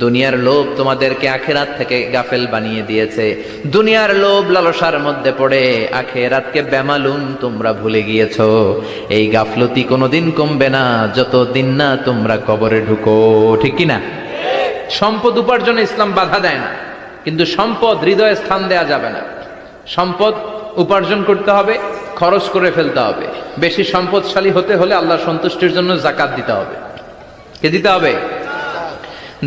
দুনিয়ার লোভ তোমাদেরকে আখেরাত থেকে গাফেল বানিয়ে দিয়েছে। দুনিয়ার লোভ লালসার মধ্যে পড়ে আখেরাতকে বেমালুম তোমরা ভুলে গিয়েছো। এই গাফলতি কোনোদিন কমবে না যতদিন না তোমরা কবরে ঢুকো, ঠিক কি না? সম্পদ উপার্জনে ইসলাম বাধা দেয় না, কিন্তু সম্পদ হৃদয়ে স্থান দেয়া যাবে না। সম্পদ উপার্জন করতে হবে, খরচ করে ফেলতে হবে। বেশি সম্পদশালী হতে হলে আল্লাহর সন্তুষ্টির জন্য যাকাত দিতে হবে। কে দিতে হবে?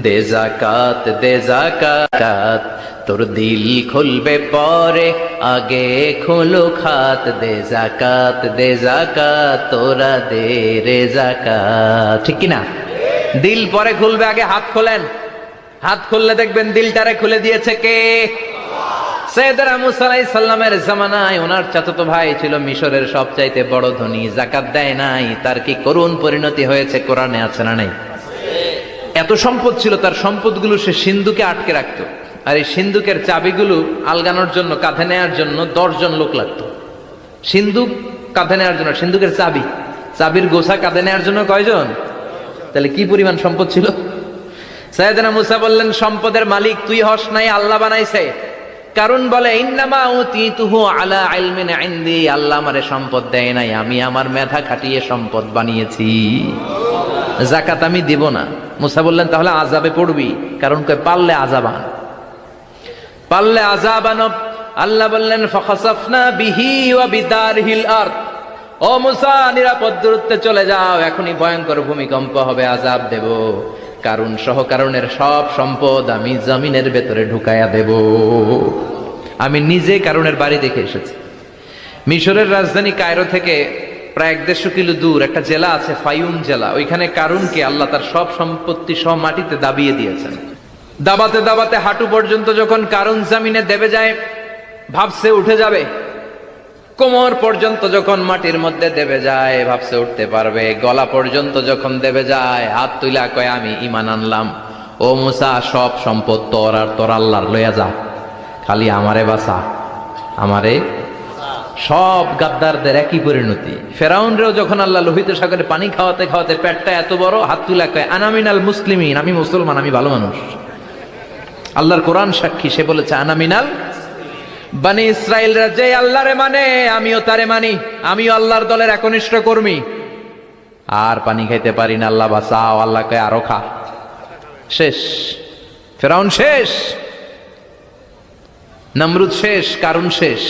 দে যাকাত, দে যাকাত, তোর দিল খুলবে পরে, আগে খোলো খাত। দে যাকাত, দে যাকাত, তোরা দে রে যাকাত, ঠিক কি না? দিল পরে খুলবে, আগে হাত খোলেন। হাত খুললে দেখবেন দিলটারে খুলে দিয়েছে কে? সৈয়দনা মুসা আলাইহিস সালামের জামানায় ওনার চাচাতো ভাই ছিল মিশরের সবচাইতে বড় ধনী, যাকাত দেয় নাই। তার কি করুণ পরিণতি হয়েছে কোরআনে আছে না নাই? এত সম্পদ ছিল, তার সম্পদগুলো সে সিন্ধুকে আটকে রাখতো। আর এই সিন্ধুকের চাবিগুলো আলগানোর জন্য, কাঁধে নেওয়ার জন্য 10 জন লোক লাগতো। সিন্ধুক কাঁধে নেওয়ার জন্য, সিন্ধুকের চাবির গোছা কাঁধে নেওয়ার জন্য কয়জন? তাহলে কি পরিমাণ সম্পদ ছিল? সাইয়েদনা মুসা বললেন, সম্পদের মালিক তুই হস নাই, আল্লাহ বানাইছে। কারণ বলে ইন্নামা উতিতুহু আলা ইলমিন ইনদি, আল্লাহ আমারে সম্পদ দেয় নাই, আমি আমার মেধা খাটিয়ে সম্পদ বানিয়েছি। যাকাত আমি দিব না। মুসা বললেন, তাহলে আযাবে পড়বি। কারণ কই পারলে আযাবান, পারলে আযাবান। আল্লাহ বললেন ফাখাসাফনা বিহি ওয়া বিদারহিল আরদ, ও মুসা নিরাপদ দূরত্বে চলে যাও, এখনই ভয়ঙ্কর ভূমিকম্প হবে, আযাব দেব। কারণ সহ কারণের সব সম্পদ আমি জমিনের ভেতরে ঢুকায়া দেব। আমি নিজে কারণের বাড়ি দেখে এসেছি। মিশরের রাজধানী কায়রো থেকে প্রায় 150 কিলো দূর একটা জেলা আছে, ফায়ুম জেলা। ওইখানে কারুনকে আল্লাহ তার সব সম্পত্তি সহ মাটিতে দাবিয়ে দিয়েছেন। দাবাতে দাবাতে হাঁটু পর্যন্ত যখন কারুন জামিনে দেবে যায়, ভাবছে উঠে যাবে। কোমর পর্যন্ত যখন মাটির মধ্যে দেবে যায়, ভাবছে উঠতে পারবে। গলা পর্যন্ত যখন দেবে যায়, হাত তুইলা কয় আমি ঈমান আনলাম। ও মুসা, সব সম্পদ তোর আর তোর আল্লাহর লইয়া যা, খালি আমারে বাঁচা, আমারে। সব গাদ্দারদের একই পরিণতি। ফেরাউনরেও যখন আল্লাহ লোহিত সাগরে পানি খাওয়াতে খাওয়াতে পেটটা এত বড়, হাত তুলা কয় আনা মিনাল মুসলিমিন, আমি মুসলমান, আমি ভালো মানুষ। আল্লাহর কোরআন সাক্ষী, সে বলেছে আনা মিনাল। বনি ইসরাইলরা যে আল্লাহরে মানে, আমিও তারে মানি, আমিও আল্লাহর দলের একনিষ্ঠ কর্মী। আর পানি খাইতে পারি না, আল্লাহ বাঁচাও। আল্লাহ কয় আরো খা। শেষ, ফেরাউন শেষ, নমরুদ শেষ, কারুন শেষ।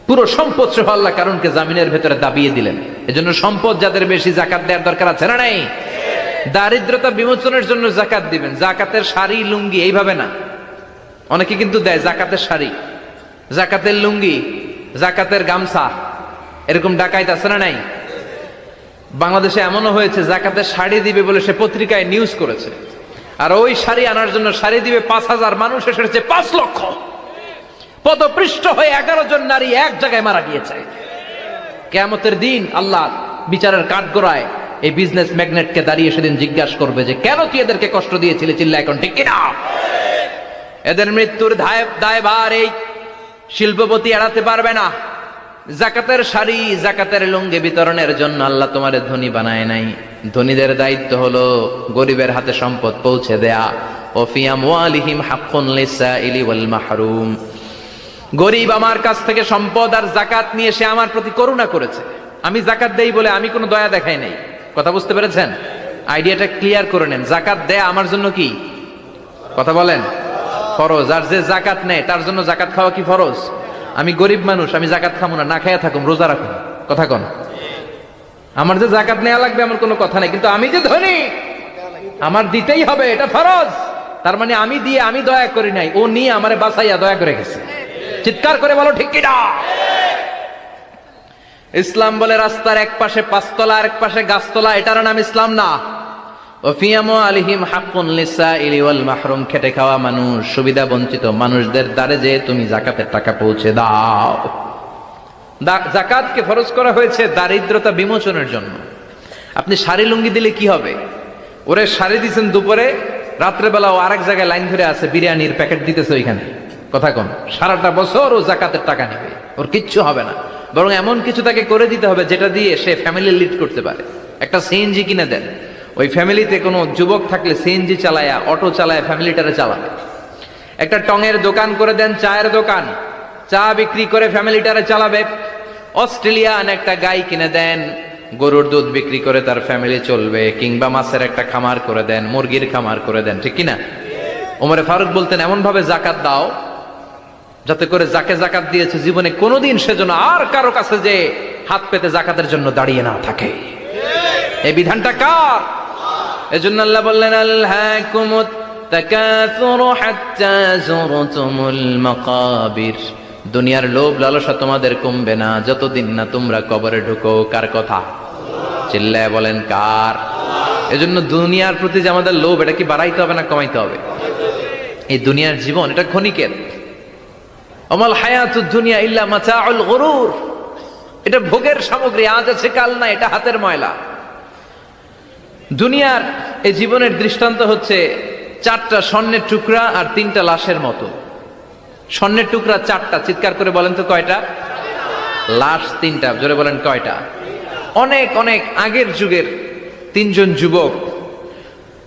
পুরো সম্পদ সহ আল্লাহ কারুনকে জামিনের ভেতরে দাবিয়ে দিলেন। এজন্য সম্পদ যাদের বেশি, যাকাত দেওয়ার দরকার আছে না নাই? দারিদ্রতা বিমোচনের জন্য যাকাত দিবেন। যাকাতের শাড়ি লুঙ্গি এইভাবে না, অনেকে কিন্তু দেয় জাকাতের শাড়ি, জাকাতের লুঙ্গি, জাকাতের গামছা, এরকম ডাকাইত আছে না নাই? বাংলাদেশে এমনও হয়েছে জাকাতের শাড়ি দিবে বলে সে পত্রিকায় নিউজ করেছে, আর ওই শাড়ি আনার জন্য শাড়ি দিবে 5000, মানুষ এসেছে 5 লক্ষ। পদপৃষ্ঠ হয়ে 11 জন নারী এক জায়গায় মারা গিয়েছে। কিয়ামতের দিন আল্লাহ বিচারের কাঠগড়ায় এই বিজনেস ম্যাগনেটকে দাঁড়িয়ে সেদিন জিজ্ঞাসা করবে যে কেন তুই এদেরকে কষ্ট দিয়েছিলি? চিল্লা এখন ঠিক কিনা? এদের মৃত্যুর দায়ভার এই শিল্পপতি এড়াতে পারবে না। যাকাতের শাড়ি, যাকাতের লুঙ্গি বিতরণের জন্য আল্লাহ তোমারে ধনী বানায় নাই। ধনীদের দায়িত্ব হলো গরিবের হাতে সম্পদ পৌঁছে দেয়া। ওয়া ফি আমওয়ালিহিম হাক্কুন লিসাইলি ওয়াল মাহরুম। গরিব আমার কাছ থেকে সম্পদ আর যাকাত নিয়ে সে আমার প্রতি করুণা করেছে। আমি যাকাত দেই বলে আমি কোনো দয়া দেখাই নাই। কথা বুঝতে পেরেছেন? আইডিয়াটা ক্লিয়ার করে নেন। যাকাত দেয়া আমার জন্য কি? কথা বলেন, ফরজ। আর যে যাকাত নেয় তার জন্য যাকাত খাওয়া কি ফরজ? আমি গরিব মানুষ, আমি যাকাত খাবো না, না খাইয়া থাকুম, রোজা রাখুন। কথা কন। আমার যে যাকাত নেওয়া লাগবে আমার কোনো কথা নেই, কিন্তু আমি যে ধনী আমার দিতেই হবে, এটা ফরজ। তার মানে আমি দিয়ে আমি দয়া করি নাই, ও নিয়ে আমারে বাঁচাইয়া দয়া করে গেছে। চিৎকার করে বলো ঠিক কিনা? ইসলাম বলে রাস্তার এক পাশে 5 তলা আর এক পাশে গাছতলা, এটার নাম ইসলাম না। খেটে খাওয়া মানুষ, সুবিধা বঞ্চিত মানুষদের দ্বারে যে তুমি যাকাতের টাকা পৌঁছে দাও। যাকাতকে ফরজ করা হয়েছে দারিদ্রতা বিমোচনের জন্য। আপনি শাড়ি লুঙ্গি দিলে কি হবে? ওরে শাড়ি দিচ্ছেন দুপুরে, রাত্রেবেলা ও আরেক জায়গায় লাইন ধরে আছে, বিরিয়ানির প্যাকেট দিতেছে ওইখানে। কথা কন। সারাটা বছর ও যাকাতের টাকা নেবে, ওর কিচ্ছু হবে না। বরং এমন কিছু তাকে করে দিতে হবে যেটা দিয়ে সে ফ্যামিলি লিড করতে পারে। একটা সিএনজি কিনে দেন, ওই ফ্যামিলিতে কোনো যুবক থাকলে সিএনজি চালায়া, অটো চালায়া ফ্যামিলিটারে চালাবে। একটা টঙের দোকান করে দেন, চায়ের দোকান, চা বিক্রি করে ফ্যামিলিটারে চালাবে। অস্ট্রেলিয়ান একটা গাই কিনে দেন, গরুর দুধ বিক্রি করে তার ফ্যামিলি চলবে। কিংবা মাছের একটা খামার করে দেন, মুরগির খামার করে দেন, ঠিক কিনা? ওমরে ফারুক বলতেন, এমন ভাবে জাকাত দাও যাতে করে যাকে জাকাত দিয়েছে জীবনে কোনোদিন সেজন্য আর কারো কাছে যে হাত পেতে জাকাতের জন্য দাঁড়িয়ে না থাকে। এই বিধানটা কার? এজন্য আল্লাহ বললেন, আলহাকুমুত তাকাসুরু হাত্তা যুরতুমুল মাকাবির। দুনিয়ার লোভ লালসা তোমাদের কমবে না যতদিন না তোমরা কবরে ঢুকো। কার কথা? চিল্লায় বলেন কার? এজন্য দুনিয়ার প্রতি যে আমাদের লোভ, এটা কি বাড়াইতে হবে না কমাইতে হবে? এই দুনিয়ার জীবন এটা ক্ষণিকের। আমাল হায়াতুদ দুনিয়া ইল্লা মাতাউল গুরুর। এটা ভোগের সামগ্রী, আজ আছে কাল না, এটা হাতের ময়লা। দুনিয়ার এই জীবনের দৃষ্টান্ত হচ্ছে 4টা স্বর্ণের টুকরা আর 3টা লাশের মতো। স্বর্ণের টুকরা 4টা, চিৎকার করে বলেন তো কয়টা? লাশ 3টা, জোরে বলেন কয়টা? অনেক অনেক আগের যুগের 3জন যুবক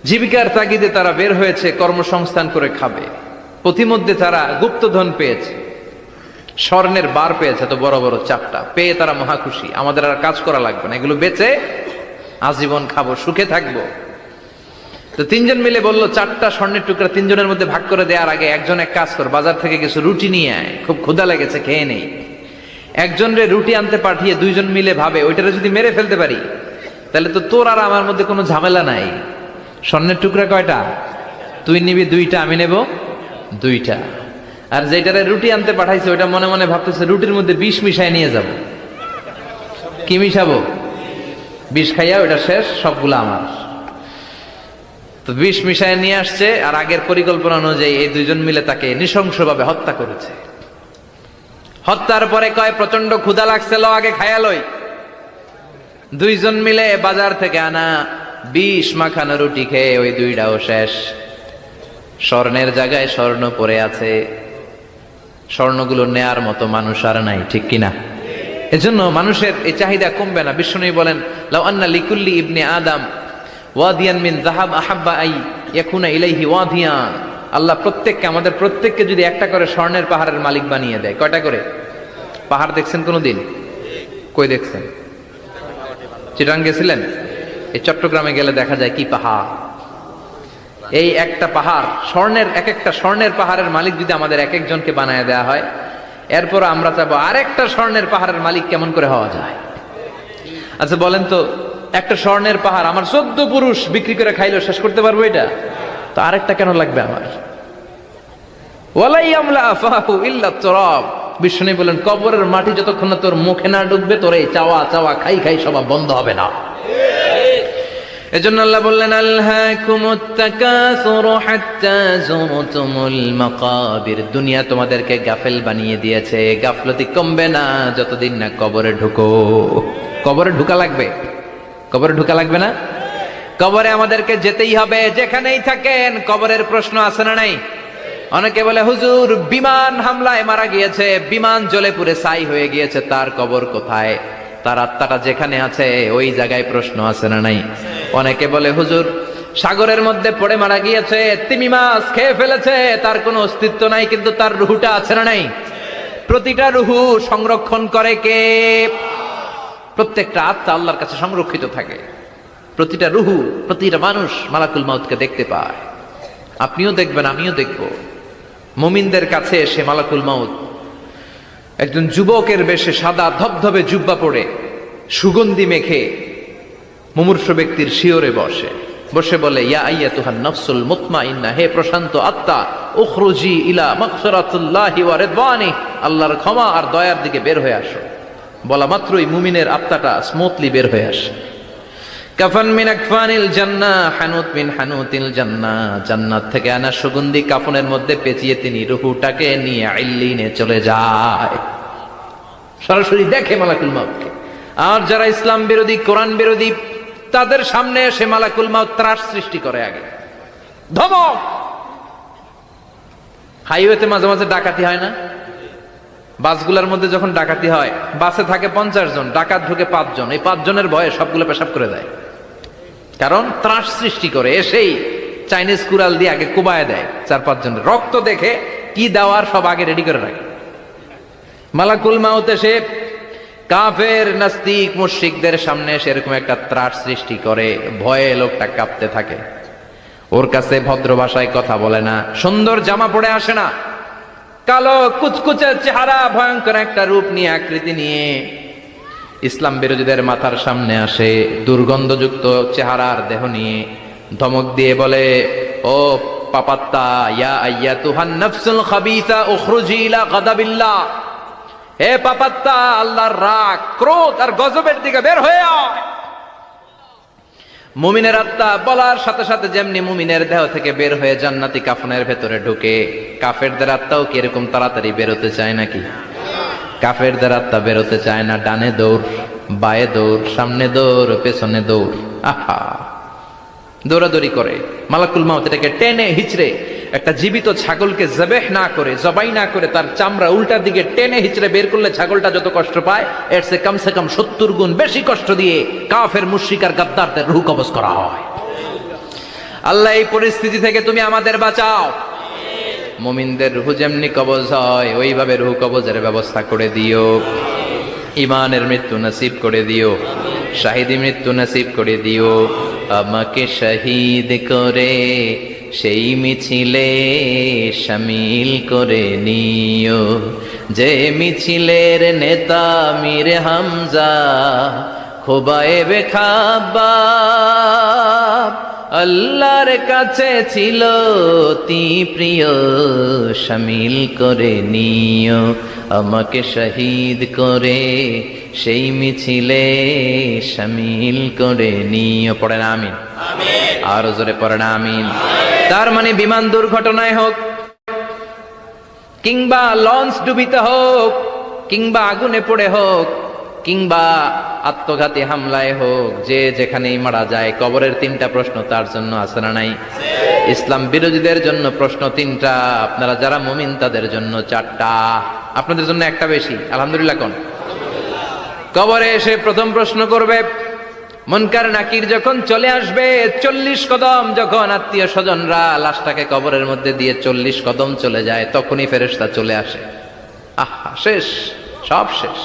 জীবিকার তাগিদে তারা বের হয়েছে, কর্মসংস্থান করে খাবে। পথিমধ্যে তারা গুপ্তধন পেয়েছে, স্বর্ণের বার পেয়েছে, তো বড় বড় 4টা পেয়ে তারা মহা খুশি। আমাদের আর কাজ করা লাগবে না, এগুলো বেচে আজীবন খাবো, সুখে থাকবো। তো 3জন মিলে বলল, 4টা স্বর্ণের টুকরা 3জনের মধ্যে ভাগ করে দেওয়ার আগে একজন এক কাজ কর, বাজার থেকে কিছু রুটি নিয়ে আয়, খুব ক্ষুধা লেগেছে, খেয়ে নেই। একজনরে রুটি আনতে পাঠিয়ে 2জন মিলে ভাবে, ওইটারে যদি মেরে ফেলতে পারি তাহলে তো তোর আর আমার মধ্যে কোনো ঝামেলা নাই। স্বর্ণের টুকরা কয়টা? তুই নিবি 2টা, আমি নেব 2টা। আর যেটারে রুটি আনতে পাঠাইছে ওইটা মনে মনে ভাবতেছে রুটির মধ্যে বিষ মিশাই নিয়ে যাব। কি মিশাবো? বিষ খাইয়া ওইটা শেষ, সবগুলো আমার। তো বিষ মিশায় নিয়ে আসছে, আর আগের পরিকল্পনা অনুযায়ী এই 2জন মিলে তাকে নৃশংসভাবে হত্যা করেছে। হত্যার পরে কয়, প্রচন্ড ক্ষুধা লাগছে, ল আগে খায়া লই। 2জন মিলে বাজার থেকে আনা বিষ মাখানো রুটি খেয়ে ওই 2টাও শেষ। স্বর্ণের জায়গায় স্বর্ণ পড়ে আছে, স্বর্ণগুলো নেয়ার মতো মানুষ আর নাই, ঠিক কিনা? এজন্য মানুষের এই চাহিদা কমবে না। বিষ্ণু বলেন, লাউ আন্না লিকুল্লি ইবনে আদম ওয়াদিয়ান মিন যাহাব আহাব্বা আই ইয়াকুনা ইলাইহি ওয়াদিয়ান। আল্লাহ প্রত্যেককে, আমাদের প্রত্যেককে যদি একটা করে স্বর্ণের পাহাড়ের মালিক বানিয়ে দেয়। কয়টা করে পাহাড় দেখছেন কোনোদিন? কই দেখছেন? চিটাং গেছিলেন? এই চট্টগ্রামে গেলে দেখা যায় কি পাহাড়। এই একটা পাহাড় স্বর্ণের, একটা স্বর্ণের পাহাড়ের মালিক যদি আমাদের এক একজনকে বানায় দেওয়া হয়, এরপর আমরা চাবো আরেকটা স্বর্ণের পাহাড়ের মালিক কেমন করে হওয়া যায়। আচ্ছা বলেন তো, একটা স্বর্ণের পাহাড় আমার 14 পুরুষ বিক্রি করে খাইলেও শেষ করতে পারবো এটা? তো আরেকটা কেন লাগবে আমার? ওয়ালা ইয়ামলা আফাহু ইল্লা তুরাব। বিষ্ণু বলেন, কবরের মাটি যতক্ষণ না তোর মুখে না ঢুকবে, তোর এই চাওয়া চাওয়া খাই খাই সব বন্ধ হবে না। এজন্য আল্লাহ বললেন, আলহাকুমুত তাকাসুরু হাত্তা যুরতুমুল মাকাবির। দুনিয়া তোমাদেরকে গাফেল বানিয়ে দিয়েছে, গাফলতি কমবে না যতদিন না কবরে ঢুকো। কবরে ঢুকা লাগবে, কবরে ঢুকা লাগবে না? কবরে আমাদেরকে যেতেই হবে, যেখানেই থাকেন। কবরের প্রশ্ন আছে না নাই? অনেকে বলে, হুজুর বিমান হামলায় মারা গিয়েছে, বিমান জ্বলে পুড়ে ছাই হয়ে গিয়েছে, তার কবর কোথায়? তার আত্মাটা যেখানে আছে ওই জায়গায় প্রশ্ন আছে না নাই? অনেকে বলে, হুজুর সাগরের মধ্যে পড়ে মারা গিয়েছে, তিমি মাছ খেয়ে ফেলেছে, তার কোনো অস্তিত্ব নাই, কিন্তু তার রুহুটা আছে না নাই? প্রতিটা রুহু সংরক্ষণ করে কে? প্রত্যেকটা আত্মা আল্লাহর কাছে সংরক্ষিত থাকে। প্রতিটা রুহু, প্রতিটা মানুষ মালাকুল মাউতকে দেখতে পায়। আপনিও দেখবেন, আমিও দেখব। মুমিনদের কাছে এসে মালাকুল মাউত একজন যুবকের বেশে সাদা ধবধবে জুব্বা পরে সুগন্ধি মেখে মুমূর্ষ ব্যক্তির শিয়রে বসে বসে বলে, ইয়া আইয়াতুহান নাফসুল মুতমাইন্নাহ, হে প্রশান্ত আত্মা, উখরুজি ইলা মাগফিরাতুল্লাহি ওয়া রিদওয়ানি, আল্লাহর ক্ষমা আর দয়ার দিকে বের হয়ে আসো। বলা মাত্রই মুমিনের আত্মাটা স্মুথলি বের হয়ে আসে। কাফান মিন আকফানিল জান্নাহ, হানুত মিন হানুতিল জান্নাহ, জান্নাত থেকে আনা সুগন্ধি কাফনের মধ্যে পেঁচিয়ে তিনি রূহটাকে নিয়ে ইল্লিনে চলে যায়। সরাসরি দেখে মালাকুল মাউতকে। আর যারা ইসলাম বিরোধী, কোরআন বিরোধী, তাদের সামনে এসে মালাকুল মাউত ত্রাস সৃষ্টি করে। আগে ধমক। হাইওয়েতে মাঝে মাঝে ডাকাতি হয় না? বাসগুলোর মধ্যে যখন ডাকাতি হয়, বাসে থাকে 50 জন, ডাকাত ঢুকে 5 জন, এই 5 জনের ভয়ে সবগুলো পেশাব করে দেয়। কারণ ত্রাস সৃষ্টি করে, এসেই চাইনিজ কুড়াল দিয়ে আগে কুবায় দেয় 4-5 জনের, রক্ত দেখে কি দেওয়ার সব আগে রেডি করে রাখে। মালাকুল মাউত এসে কাফের নাস্তিক মুশরিকদের সামনে সেরকম একটা ত্রাস সৃষ্টি করে, ভয়ে লোকটা কাঁপতে থাকে। ওর কাছে ভদ্র ভাষায় কথা বলে না, সুন্দর জামা পরে আসে না, কালো কুচকুচে চেহারা, ভয়ঙ্কর একটা রূপ নিয়ে, আকৃতি নিয়ে ইসলাম বিরোধীদের মাথার সামনে আসে, দুর্গন্ধযুক্ত চেহারার দেহ নিয়ে ধমক দিয়ে বলে, ও পাপাত্তা, ইয়া আইয়াতুহান নাফসুল খাবিসা উখরুজি ইলা গাদাবিল্লাহ, হে পাপাত্তা, আল্লাহর রাগ, ক্রোধ আর গজবের দিকে বের হয়ে আয়। মুমিনের আত্মা বলার সাথে সাথে যেমনি মুমিনের দেহ থেকে বের হয়ে জান্নাতি কাফনের ভেতরে ঢুকে, কাফেরদের আত্মাও কি এরকম তাড়াতাড়ি বেরোতে চায় নাকি? কাফেরদের আত্মা বেরোতে চায় না, ডানে দৌড়, বায়ে দৌড়, সামনে দৌড়, পেছনে দৌড়, আহা, দৌড়াদৌড়ি করে। মালাকুল মাউত এটাকে টেনে হিচড়ে, একটা জীবিত ছাগলকে জবেহ না করে, জবাই না করে, তার চামড়া উল্টার দিকে টেনে হিচড়ে বের করলে ছাগলটা যত কষ্ট পায়, এর সে কম 70 গুণ বেশি কষ্ট দিয়ে কাফের মুশরিক আর গাদ্দারদের রূহ কবজ করা হয়। আল্লাহ, এই পরিস্থিতি থেকে তুমি আমাদের বাঁচাও। মুমিনদের রূহ যেমনি কবজ হয়, ওইভাবে রূহ কবজের ব্যবস্থা করে দিও। ইমানের মৃত্যু নসিব করে দিও, শাহিদি মৃত্যু নসিব করে দিও। আমাকে শহীদ করে সেই মিছিলে শামিল করে নিও, যে মিছিলের নেতা মীর হামজা, খোবায়েবে খাব্বাব, আল্লাহর কাছে ছিল অতি প্রিয়, শামিল করে নিও। আমাকে শহীদ করে সেই মিছিলে শামিল করে নিও। পড়েন আমিন, আর জোরে পড়েন আমিন। তার মানে বিমান দুর্ঘটনায় হোক, কিংবা লঞ্চ ডুবিতে হোক, কিংবা আগুনে পড়ে হোক, কিংবা আত্মঘাতী হামলায় হোক, যে যেখানেই মারা যায়, কবরের 3টা প্রশ্ন তার জন্য আছে না নাই? ইসলাম বিরোধীদের জন্য প্রশ্ন 3টা, আপনারা যারা মুমিন তাদের জন্য 4টা, আপনাদের জন্য একটা বেশি। আলহামদুলিল্লাহ কোন? কবরে এসে প্রথম প্রশ্ন করবে, মুনকার নাকির যখন চলে আসবে, 40 কদম যখন আত্মীয় স্বজনরা লাশটাকে কবরের মধ্যে দিয়ে 40 কদম চলে যায়, তখনই ফেরেশতা চলে আসে। আহা, শেষ, সব শেষ।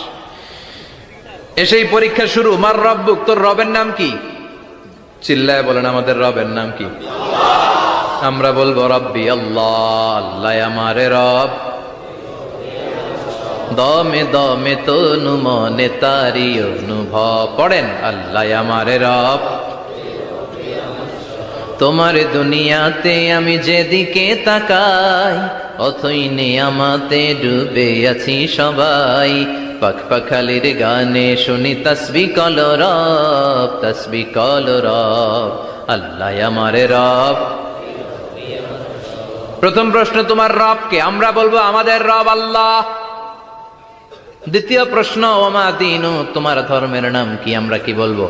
এসেই পরীক্ষা শুরু। মার রব্বুক, তোর রবের নাম কি? চিল্লায় বলেন, আমাদের রবের নাম কি? আমরা বলবো রব্বি আল্লাহ, আল্লাহ আমারে রব। দমে দমে তনু মনে তারি অনুভব। পড়েন, আল্লাহ আমারে রব। তোমার দুনিয়াতে আমি যেদিকে তাকাই, অথই নিয়ামতে ডুবে আছি সবাই। পাখ পাখালির গানে শুনি তসবিহ কল রব, তসবিহ কল রব, আল্লাহ আমারে রব। প্রথম প্রশ্ন, তোমার রব কে? আমরা বলবো আমাদের রব আল্লাহ। দ্বিতীয় প্রশ্ন, ওমা দীনু, তোমার ধর্মের নাম কি? আমরা কি বলবো?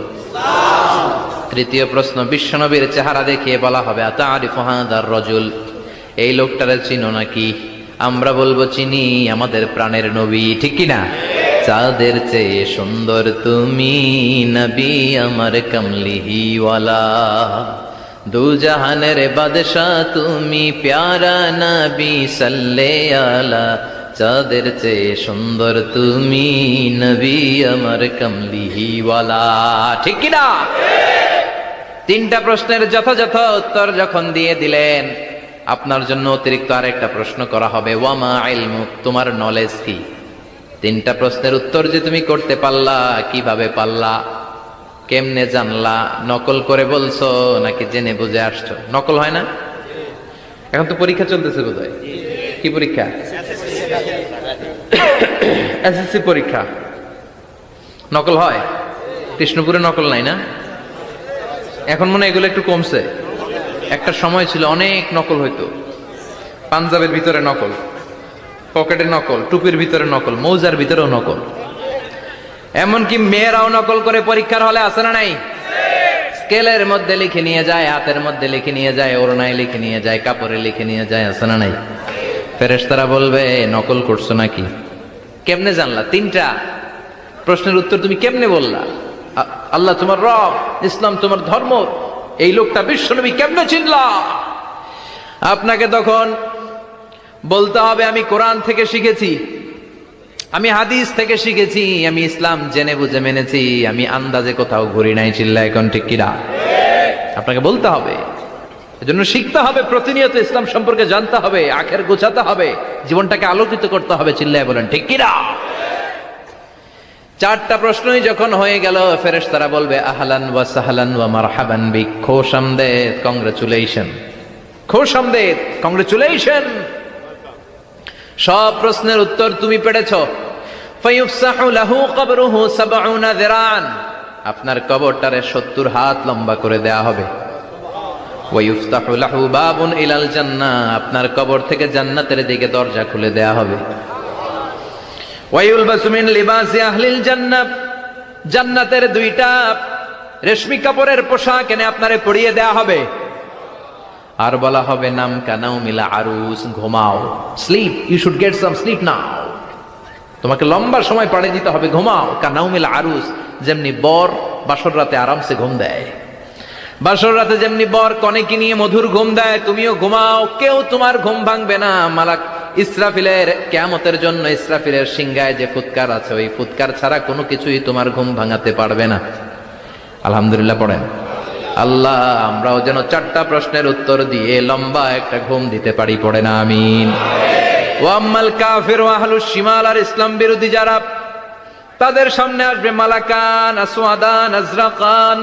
তৃতীয় প্রশ্ন, বিশ্বনবীর চেহারা দেখিয়ে বলা হবে, আতারিফু হাদার রাজুল, এই লোকটারে চিনো নাকি? আমরা বলবো চিনি, আমাদের প্রাণের নবী, ঠিক কি না? চাঁদের চেয়ে সুন্দর তুমি নবী আমার কমলিহিওয়ালা, দু জাহানের বাদশা তুমি প্যারা নবী সাল্লে আলা, চাঁদের চেয়ে সুন্দর তুমি নবী আমার কমলিহিওয়ালা, ঠিক কি না? 3টা প্রশ্নের যথাযথ উত্তর যখন দিয়ে দিলেন, আপনার জন্য অতিরিক্ত আরেকটা প্রশ্ন করা হবে, ওয়ামা ইলমুক, তোমার নলেজ কি? 3টা প্রশ্নের উত্তর যে তুমি করতে পারলা, কিভাবে পারলা, কেমনে জানলা? নকল করে বলছো নাকি জেনে বুঝে আসছো? নকল হয় না? এখন তো পরীক্ষা চলতেছে বোধহয়। কি পরীক্ষা? এসএসসি পরীক্ষা। নকল হয়? কৃষ্ণপুরে নকল নাই না? এখন মনে হয় এগুলো একটু কমছে। একটা সময় ছিল অনেক নকল হইতো। পাঞ্জাবের ভিতরে নকল, পকেটে নকল, টুপির ভিতরে নকল, মৌজার ভিতরেও নকল। এমনকি মেয়েরাও নকল করে পরীক্ষার হলে আসে না নাই? স্কেলের মধ্যে লিখে নিয়ে যায়, হাতের মধ্যে লিখে নিয়ে যায়, ওড়নায় লিখে নিয়ে যায়, কাপড়ে লিখে নিয়ে যায়, আসে না নাই? ফেরেশতারা বলবে নকল করছো নাকি? কেমনে জানলা? 3টা প্রশ্নের উত্তর তুমি কেমনে বললা? আল্লাহ তোমার রব, ইসলাম তোমার ধর্ম, এই লোকটা বিশ্বনবী কেমনে চিনলা? আপনাকে তখন বলতে হবে আমি কোরআন থেকে শিখেছি, আমি হাদিস থেকে শিখেছি, আমি ইসলাম জেনে বুঝে মেনেছি, আমি আন্দাজে কোথাও ঘুরি নাই। চিল্লা এখন ঠিক কিনা? আপনাকে বলতে হবে। এজন্য শিখতে হবে, প্রতিনিয়ত ইসলাম সম্পর্কে জানতে হবে, আখের গোছাতে হবে, জীবনটাকে আলোকিত করতে হবে। চিল্লায় বলেন ঠিক কিনা? চারটা প্রশ্নই যখন হয়ে গেল, ফেরেশতারা বলবে আহলান ওয়া সাহলান ওয়া মারহাবান বিক, খোশামদেদ, কংগ্রেচুলেশন, খোশামদেদ, কংগ্রেচুলেশন। সব প্রশ্নের উত্তর তুমি পেরেছো। ফায়ুফসাহু লাহু কবরুহু ৭০ যিরান, আপনার কবরটারে ৭০ হাত লম্বা করে দেয়া হবে। ওয়ায়ুফতাহু লাহু বাবুন ইলাল জান্নাহ, আপনার কবর থেকে জান্নাতের দিকে দরজা খুলে দেয়া হবে। ওয়ায়ুলবাসু মিন লিবাসি আহলিল জান্নাহ, জান্নাতের দুইটা রেশমি কাপড়ের পোশাক এনে আপনারে পরিয়ে দেয়া হবে। আর বলা হবে নাম কানাও মিলা আরুস, ঘুমাও, sleep, you should get some sleep now. তোমাকে লম্বা সময় পাড়ে দিতে হবে, ঘুমাও। কানাও মিলা আরুস, যেমনি বর বাসর রাতে আরামসে ঘুম দেয়, বাসর রাতে যেমনি বর কনেকে নিয়ে মধুর ঘুম দেয়, তুমিও ঘুমাও, কেউ তোমার ঘুম ভাঙবে না। মালাক ইসরাফিলের কিয়ামতের জন্য ইসরাফিলের সিংহায় যে ফুৎকার আছে, ওই ফুৎকার ছাড়া কোনো কিছুই তোমার ঘুম ভাঙাতে পারবে না। আলহামদুলিল্লাহ পড়েন। আল্লাহ আমরাও যেন চারটা প্রশ্নের উত্তর দিয়ে লম্বা একটা ঘুম দিতে পারি, পড়ে না আমিন। ওয়াম্মাল কাফির ওয়া আহলুশ শিমাল, আর ইসলাম বিরোধী যারা, তাদের সামনে আসবে মালাকান আসওয়াদান আজরাকান,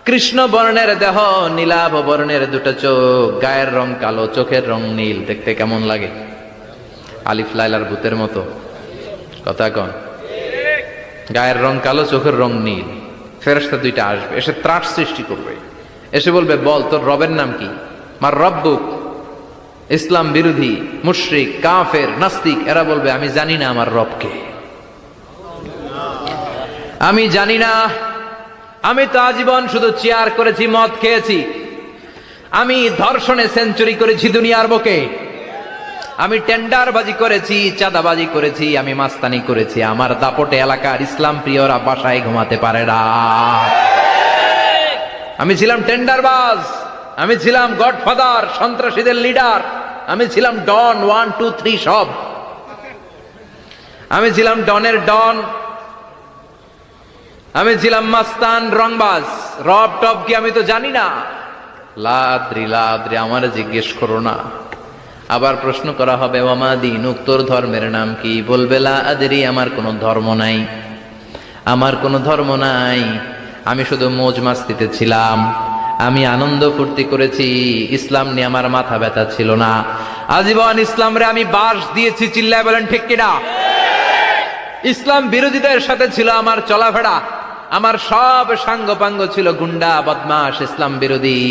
কৃষ্ণ বর্ণের দেহ, নীলাভ বর্ণের দুটো চোখ, গায়ের রং কালো, চোখের রং নীল। দেখতে কেমন লাগে? আলিফ লাইলার ভূতের মতো। কথা কন। গায়ের রং কালো, চোখের রং নীল। ফেরেশতা দুইটা আসবে, এসে ত্রাস সৃষ্টি করবে, এসে বলবে বল তোর রবের নাম কি? মার রব্বুক। ইসলাম বিরোধী মুশরিক কাফের নাস্তিক এরা বলবে আমি জানি না আমার রবকে, আমি জানি না, আমি তো আজীবন শুধু চেয়ার করেছি, মদ খেয়েছি, আমি ধর্ষণে সেঞ্চুরি করেছি দুনিয়ার বুকে, আমি টেন্ডারবাজি করেছি, চাঁদাবাজি করেছি, আমি মাস্তানি করেছি, আমার দাপটে এলাকার ইসলাম প্রিয়রা বাসায় ঘুমাতে পারে না। আমি ছিলাম টেন্ডারবাজ, আমি ছিলাম গডফাদার, সন্ত্রাসীদের লিডার, আমি ছিলাম ডন 1 2 3 সব, আমি ছিলাম ডনের ডন, আমি ছিলাম মাস্তান রংবাজ। রব টব কি আমি তো জানি না। লাদ্রি লাদ্রি, আমার জিজ্ঞেস করো না। আবার প্রশ্ন করা হবে ওয়ামা দীনুক, তোর ধর্মের নাম কি? বলবে লা আদরি, আমার কোনো ধর্ম নাই, আমার কোনো ধর্ম নাই, আমি শুধু মৌজ মাস্তিতে ছিলাম, আমি আনন্দ ফুর্তি করেছি, ইসলাম নিয়ে আমার মাথা ব্যথা ছিল না, আজীবন ইসলামরে আমি বাস দিয়েছি। চিল্লায় বলেন ঠিক কিনা? ইসলাম বিরোধীদের সাথে ছিল আমার চলাফেরা, আমার সব সাঙ্গপাঙ্গ ছিল গুন্ডা বদমাশ ইসলাম বিরোধী।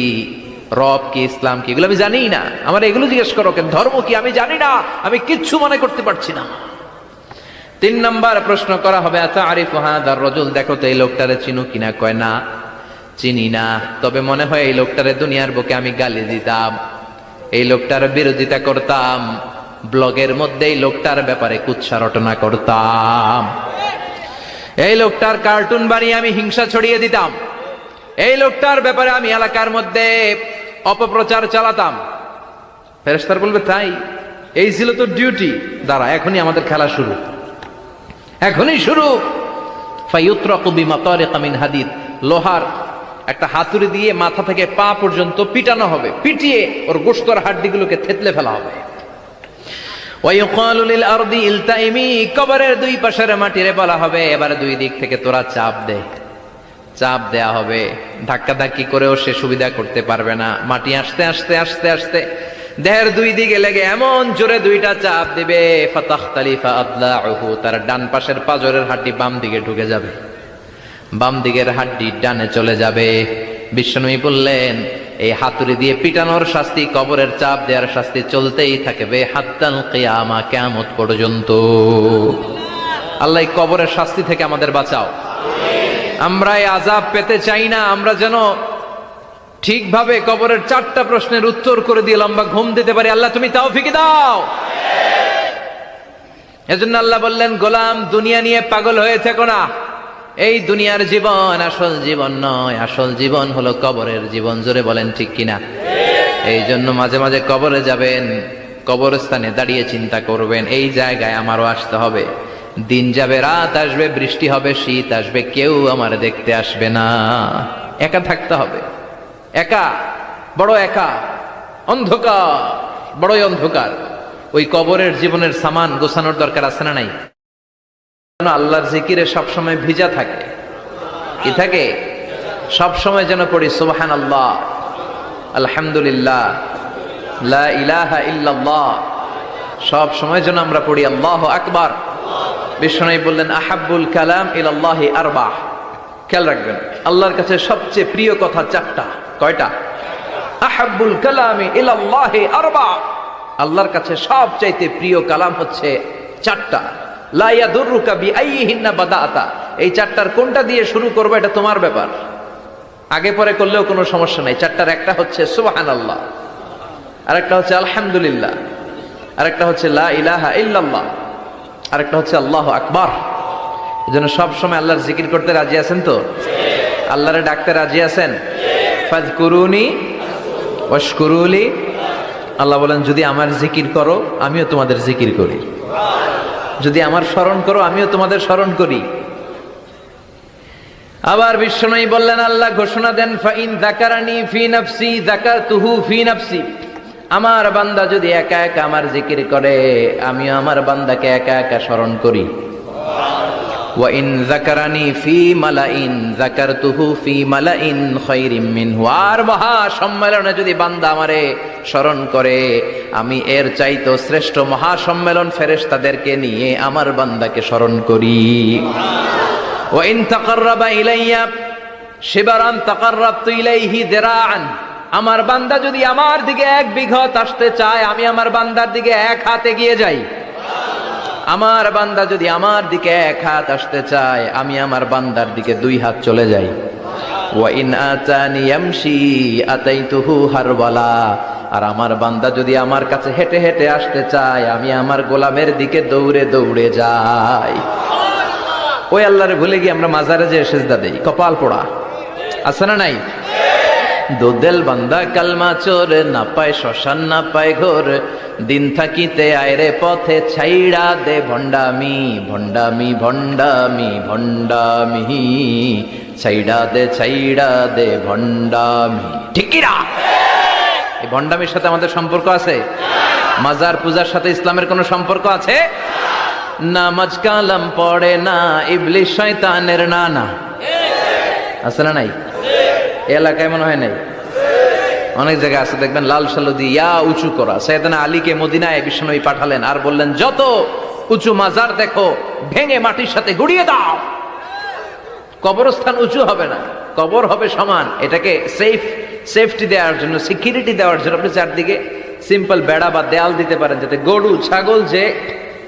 রব কি, ইসলাম কি, এগুলো আমি জানি না। আমার এগুলো জিজ্ঞেস করো, ধর্ম কি আমি জানি না, আমি কিচ্ছু মনে করতে পারছি না। 3 নাম্বার প্রশ্ন করা হবে আতারিফু হাদার রাজুল, দেখো তো এই লোকটারে চিনো কিনা? কয় না, চিনি না, তবে মনে হয় এই লোকটারে দুনিয়ার বুকে আমি গালি দিতাম, এই লোকটার বিরোধিতা করতাম, ব্লগের মধ্যে এই লোকটার ব্যাপারে কুৎসা রটনা করতাম, এই লোকটার কার্টুন বানিয়ে আমি হিংসা ছড়িয়ে দিতাম, এই লোকটার ব্যাপারে আমি এলাকার মধ্যে অপপ্রচার চালাতাম। ফেরেশতারা বলবে তাই? এই ছিল তো ডিউটি, দাঁড়া এখনই আমাদের খেলা শুরু, এখনই শুরু। ফায়ুতরাকু বিমাতারিকা মিন হাদিদ, লোহার একটা হাতুড়ি দিয়ে মাথা থেকে পা পর্যন্ত পিটানো হবে, পিটিয়ে ওর গোশতর হাড্ডিগুলোকে থেতলে ফেলা হবে। ওয়ায়ুকালু লিল আরদি ইলতাইমি, কবরের দুই পাশের মাটিরে বলা হবে এবার দুই দিক থেকে তোরা চাপ দে, চাপ দেয়া হবে, ধাক্কা ধাক্কি করেও সে সুবিধা করতে পারবে না। মাটি আসতে আসতে আসতে আসতে দেহের দুই দিকে লেগে এমন জোরে দুইটা চাপ দিবে, ফাতাখতালিফা আদলাউহু, তার ডান পাশের পাজরের হাড্ডি বাম দিকে ঢুকে যাবে, বাম দিকের হাড্ডি ডানে চলে যাবে। বিশ্বনবী বললেন এই হাতুড়ি দিয়ে পিটানোর শাস্তি, কবরের চাপ দেওয়ার শাস্তি চলতেই থাকবে হাত্তাল কিয়ামা, কিয়ামত পর্যন্ত। আল্লাহ এই কবরের শাস্তি থেকে আমাদের বাঁচাও। আমরা এই আযাব পেতে চাই না, আমরা যেন ঠিকভাবে কবরের 4টা প্রশ্নের উত্তর করে দিয়ে লম্বা ঘুম দিতে পারি। আল্লাহ তুমি তৌফিক দাও। এজন্য আল্লাহ বললেন গোলাম দুনিয়া নিয়ে পাগল হয়ে থেকো না, এই দুনিয়ার জীবন আসল জীবন নয়, আসল জীবন হলো কবরের জীবন। জোরে বলেন ঠিক কিনা? এই জন্য মাঝে মাঝে কবরে যাবেন, কবরস্থানে দাঁড়িয়ে চিন্তা করবেন, এই জায়গায় আমারও আসতে হবে। দিন যাবে, রাত আসবে, বৃষ্টি হবে, শীত আসবে, কেউ আমার দেখতে আসবে না। একা থাকতে হবে, একা, বড় একা, অন্ধকার, বড়ই অন্ধকার। ওই কবরের জীবনের সামান গোছানোর দরকার আছে না নাই? আল্লাহর জিকিরে সবসময় ভিজা থাকে। কি থাকে? সবসময় যেন পড়ি সুবহানাল্লাহ, আলহামদুলিল্লাহ, লা ইলাহা ইল্লাল্লাহ। সব সময় যেন আমরা পড়ি আল্লাহু আকবার। বিশ্বনবী বললেন আহাব্বুল কালাম ইলাল্লাহি আরবা। খেয়াল রাখবেন, আল্লাহর কাছে সবচেয়ে প্রিয় কথা চারটা। কয়টা? আহাব্বুল কালামি ইলাল্লাহি আরবা। আল্লাহর কাছে সবচাইতে প্রিয় কালাম হচ্ছে চারটা। লা ইয়াদুররুকা বিআইয়িহিন্না বাদাআতা। এই চারটার কোনটা দিয়ে শুরু করবে এটা তোমার ব্যাপার, আগে পরে করলেও কোনো সমস্যা নাই। চারটার একটা হচ্ছে সুবহানাল্লাহ, আরেকটা হচ্ছে আলহামদুলিল্লাহ, আরেকটা হচ্ছে লা ইলাহা ইল্লাল্লাহ, আরেকটা হচ্ছে আল্লাহু আকবার। এজন্য সব সময় আল্লাহর জিকির করতে রাজি আছেন তো? আল্লাহরে ডাকতে রাজি আছেন? ফাযকুরুনি ওয়াশকুরুলি। আল্লাহ বলেন যদি আমার জিকির করো আমিও তোমাদের জিকির করি, যদি আমার স্মরণ করো আমিও তোমাদের স্মরণ করি। আবার বিশ্বনবী বললেন, আল্লাহ ঘোষণা দেন ফাইন যাকারানি ফি নাফসি যাকারতুহু ফি নাফসি। আমার বান্দা যদি একা একা আমার জিকির করে আমিও আমার বান্দাকে একা একা স্মরণ করি। ওয়া ইন যাকারানি ফি মালাইন যাকারতুহু ফি মালাইন খায়রিম মিনহু। আর মহা সম্মেলনে যদি বান্দা আমারে স্মরণ করে আমি এর চাইতে শ্রেষ্ঠ মহা সম্মেলন ফেরেশতাদেরকে নিয়ে আমার বান্দাকে স্মরণ করি। ওয়া ইন তাকাররাবা ইলাইয়া শিবরান তাকাররাবতু ইলাইহি যিরাআন। আমার বান্দা যদি আমার দিকে এক বিঘত আসতে চায় আমি আমার বান্দার দিকে এক হাতে এগিয়ে যাই। আমার বান্দা যদি আমার দিকে এক হাত আসতে চায় আমি আমার বান্দার দিকে দুই হাত চলে যাই। ওয়া ইন আতানি ইয়ামশি আতাইতুহু হারওয়ালা। আর আমার বান্দা যদি আমার কাছে হেঁটে হেঁটে আসতে চায় আমি আমার গোলামের দিকে দৌড়ে দৌড়ে যাই। ওই আল্লাহরে ভুলে গিয়ে আমরা মাজারে যে সেজদা দেই, কপাল পোড়া। আছে না নাই? দোদেল বান্দা কালমা চোর, না পায় শ্মশান না পায় ঘোর, দিন থাকিতে আয়রে পথে ছাইড়া দে ভণ্ডামি ভণ্ডামি ভণ্ডামি ভণ্ডামি, ছাইড়া দে ভণ্ডামি। ঠিক কি না? এই ভণ্ডামির সাথে আমাদের সম্পর্ক আছে? মাজার পূজার সাথে ইসলামের কোনো সম্পর্ক আছে? নামাজ কালাম পড়ে না ইবলিশ শয়তানের নানা। আছে না নাই? এলাকায় মনে হয় নাই, অনেক জায়গায় আছে দেখবেন লাল সালু দিয়া উঁচু করা। সাইয়েদনা আলীকে মদিনায় বিশ্বনবী পাঠালেন আর বললেন যত উঁচু মাজার দেখো ভেঙে মাটির সাথে গুড়িয়ে দাও। কবরস্থান উঁচু হবে না, কবর হবে সমান। এটাকে সেফটি দেওয়ার জন্য, সিকিউরিটি দেওয়ার জন্য আপনি চারদিকে সিম্পল বেড়া বা দেয়াল দিতে পারেন যাতে গরু ছাগল যে